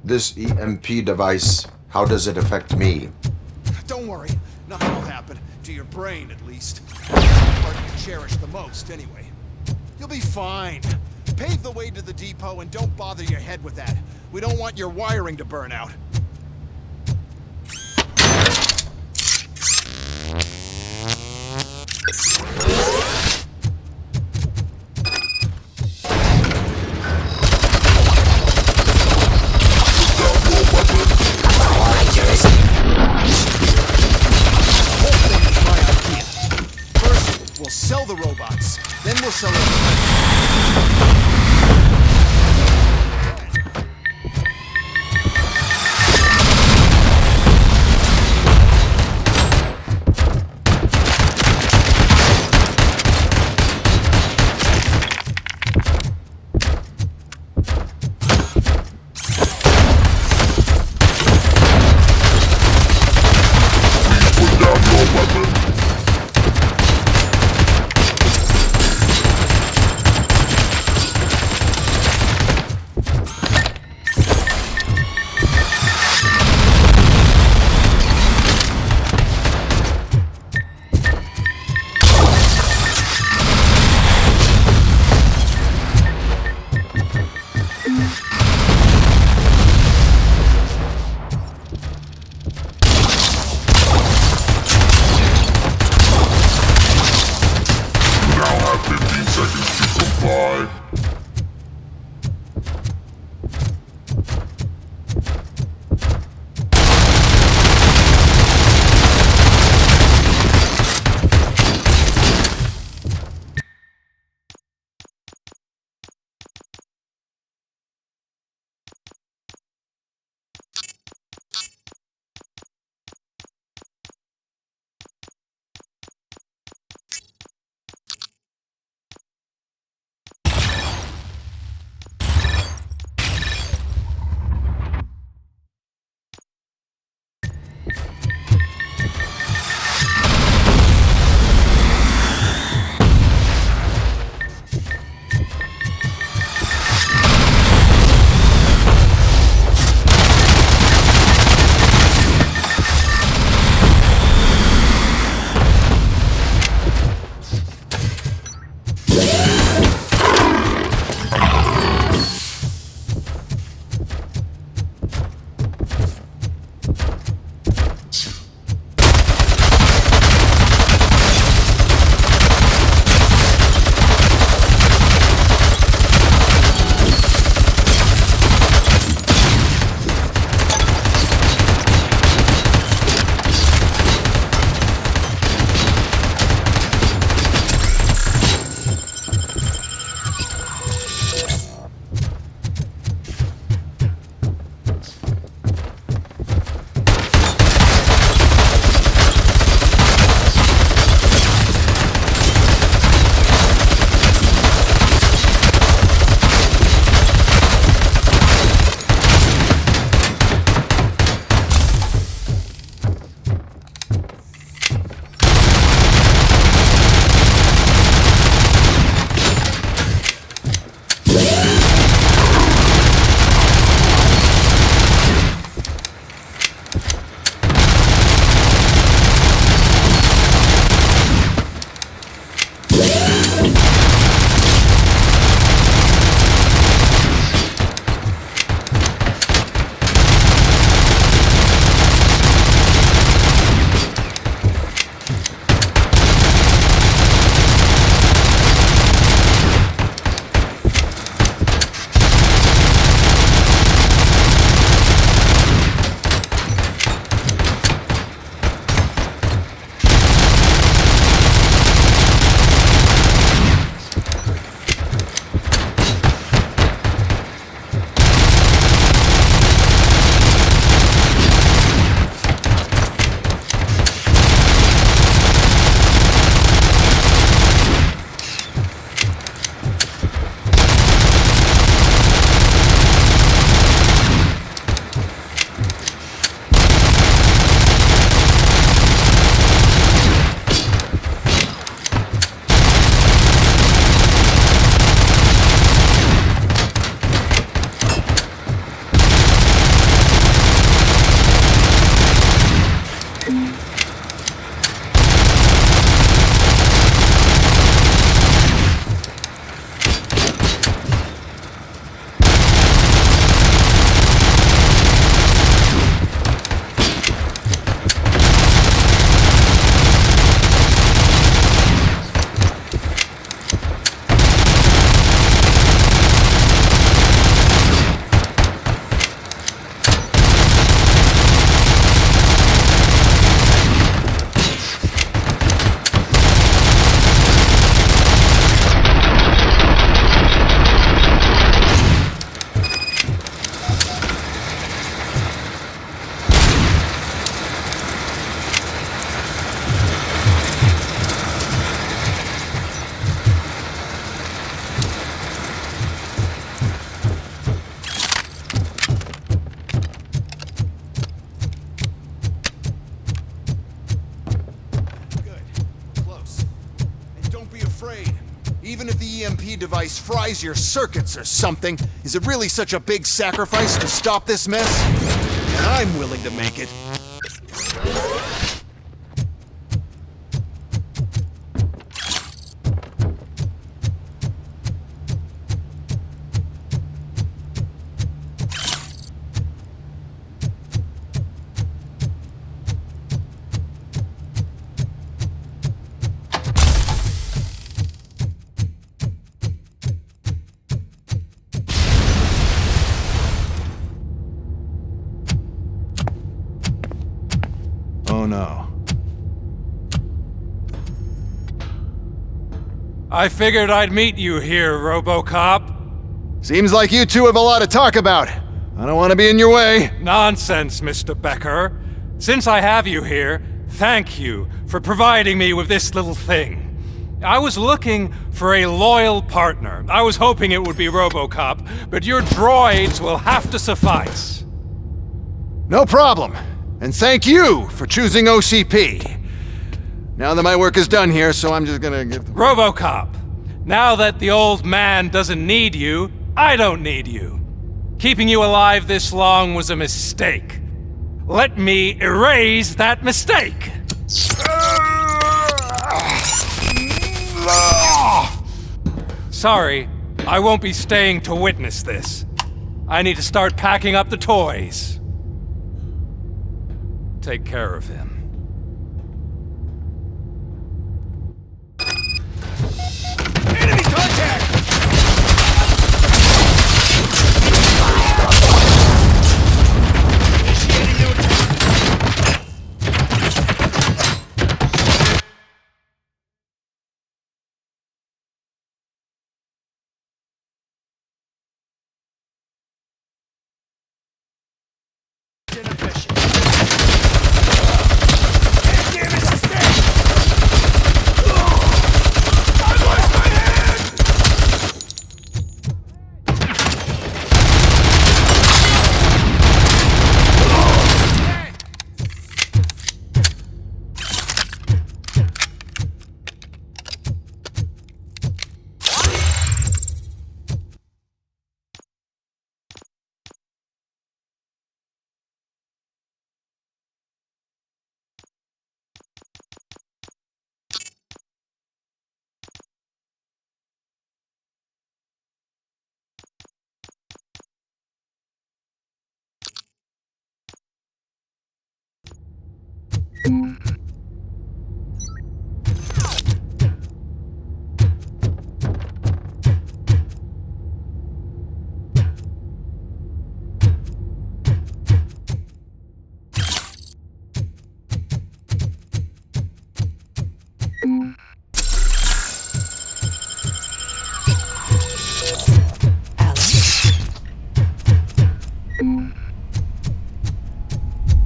This EMP device, how does it affect me? Don't worry, nothing will happen. To your brain, at least. The part you cherish the most, anyway. You'll be fine. Pave the way to the depot and don't bother your head with that. We don't want your wiring to burn out. Sell the robots, then we'll sell it. Even if the EMP device fries your circuits or something, is it really such a big sacrifice to stop this mess? And I'm willing to make it. Oh no. I figured I'd meet you here, RoboCop. Seems like you two have a lot to talk about. I don't want to be in your way. Nonsense, Mr. Becker. Since I have you here, thank you for providing me with this little thing. I was looking for a loyal partner. I was hoping it would be RoboCop, but your droids will have to suffice. No problem. And thank you for choosing OCP. Now that my work is done here, so I'm just gonna give... RoboCop, now that the old man doesn't need you, I don't need you. Keeping you alive this long was a mistake. Let me erase that mistake! Sorry, I won't be staying to witness this. I need to start packing up the toys. Take care of him. Enemy contact! Initiating new attack. Inefficient. Damn it, sustain! I lost my hand!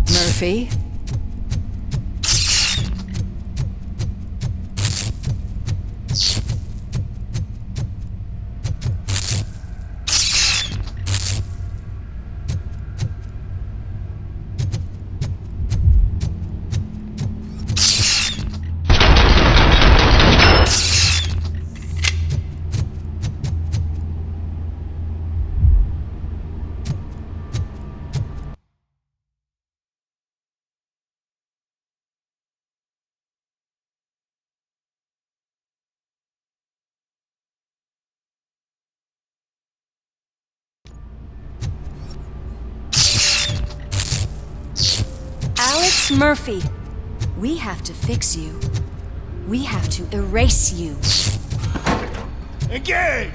Murphy? Alex Murphy, we have to fix you. We have to erase you. Engage!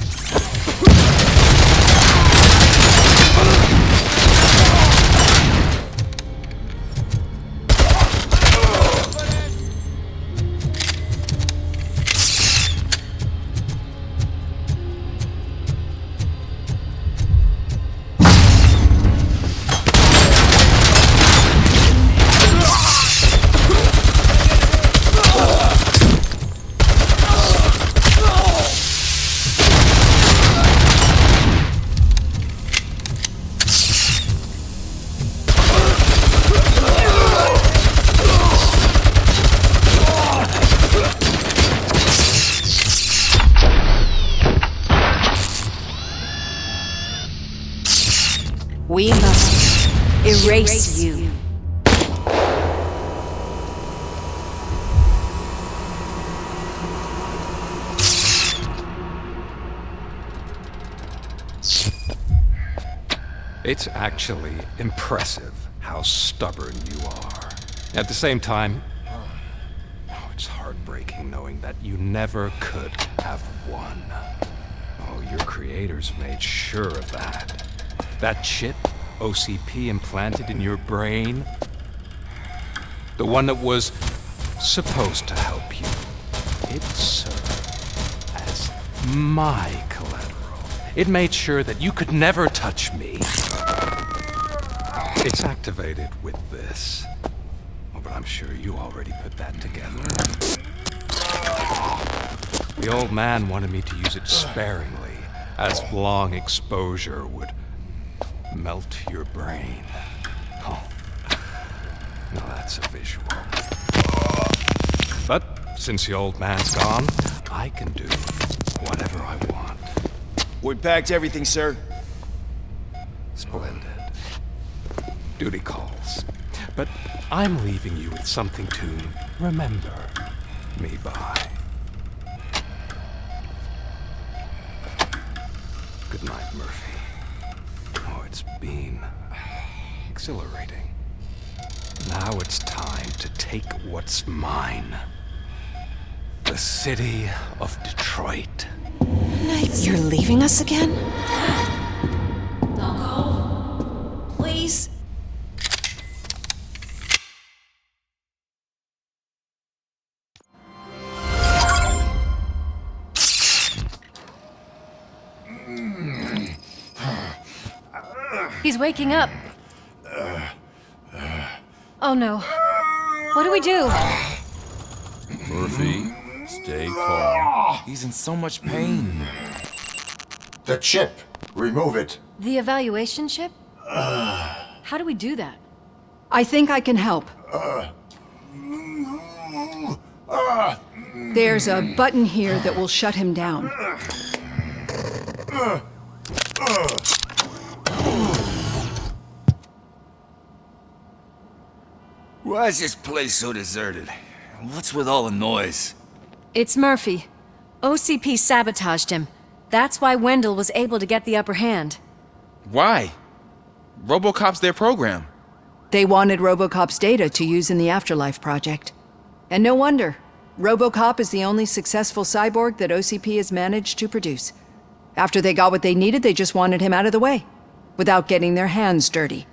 We must erase you. It's actually impressive how stubborn you are. At the same time, it's heartbreaking knowing that you never could have won. Oh, your creators made sure of that. That chip OCP implanted in your brain, the one that was supposed to help you, it served as my collateral. It made sure that you could never touch me. It's activated with this. Oh, but I'm sure you already put that together. The old man wanted me to use it sparingly, as long exposure would melt your brain. Oh. Now that's a visual. But since the old man's gone, I can do whatever I want. We packed everything, sir. Splendid. Duty calls. But I'm leaving you with something to remember me by. Good night, Murphy. Oh, it's been exhilarating. Now it's time to take what's mine. The city of Detroit. You're leaving us again? Don't go. Please. He's waking up. Oh no. What do we do? Murphy, stay calm. He's in so much pain. The chip. Remove it. The evaluation chip? How do we do that? I think I can help. There's a button here that will shut him down. Why is this place so deserted? What's with all the noise? It's Murphy. OCP sabotaged him. That's why Wendell was able to get the upper hand. Why? RoboCop's their program. They wanted RoboCop's data to use in the Afterlife project. And no wonder. RoboCop is the only successful cyborg that OCP has managed to produce. After they got what they needed, they just wanted him out of the way, without getting their hands dirty.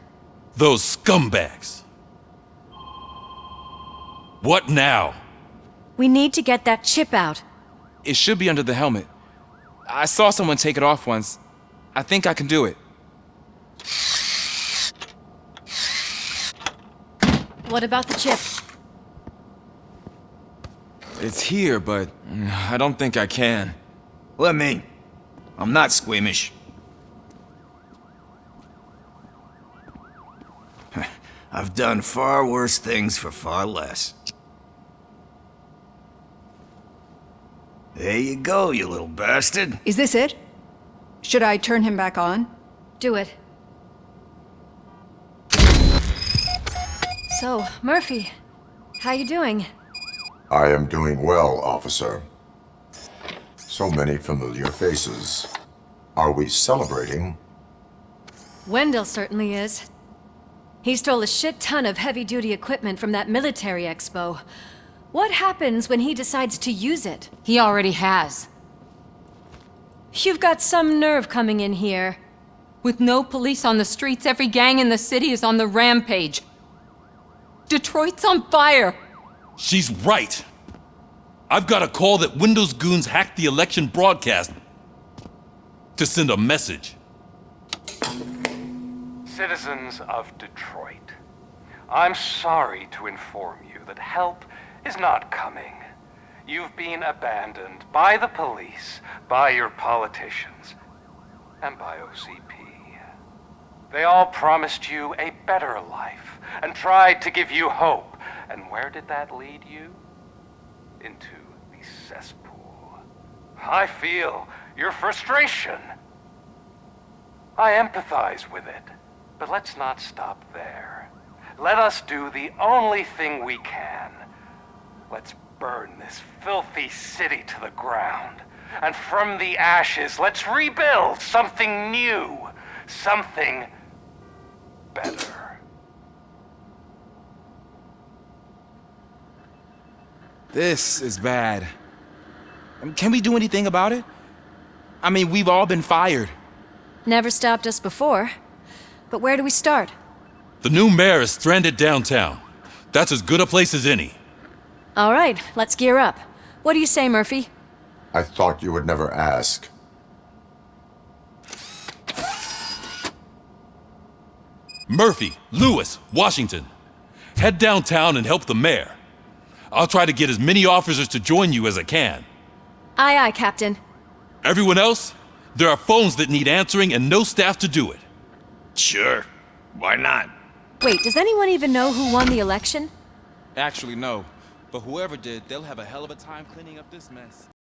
Those scumbags. What now? We need to get that chip out. It should be under the helmet. I saw someone take it off once. I think I can do it. What about the chip? It's here, but I don't think I can. Let me. I'm not squeamish. I've done far worse things for far less. There you go, you little bastard. Is this it? Should I turn him back on? Do it. So, Murphy, how you doing? I am doing well, officer. So many familiar faces. Are we celebrating? Wendell certainly is. He stole a shit ton of heavy-duty equipment from that military expo. What happens when he decides to use it? He already has. You've got some nerve coming in here. With no police on the streets, every gang in the city is on the rampage. Detroit's on fire! She's right! I've got a call that Windows goons hacked the election broadcast to send a message. Citizens of Detroit, I'm sorry to inform you that help is not coming. You've been abandoned by the police, by your politicians, and by OCP. They all promised you a better life and tried to give you hope. And where did that lead you? Into the cesspool. I feel your frustration. I empathize with it. But let's not stop there. Let us do the only thing we can. Let's burn this filthy city to the ground. And from the ashes, let's rebuild something new. Something better. This is bad. Can we do anything about it? I mean, we've all been fired. Never stopped us before. But where do we start? The new mayor is stranded downtown. That's as good a place as any. All right, let's gear up. What do you say, Murphy? I thought you would never ask. Murphy, Lewis, Washington. Head downtown and help the mayor. I'll try to get as many officers to join you as I can. Aye, aye, Captain. Everyone else? There are phones that need answering and no staff to do it. Sure. Why not? Wait, does anyone even know who won the election? Actually, no. But whoever did, they'll have a hell of a time cleaning up this mess.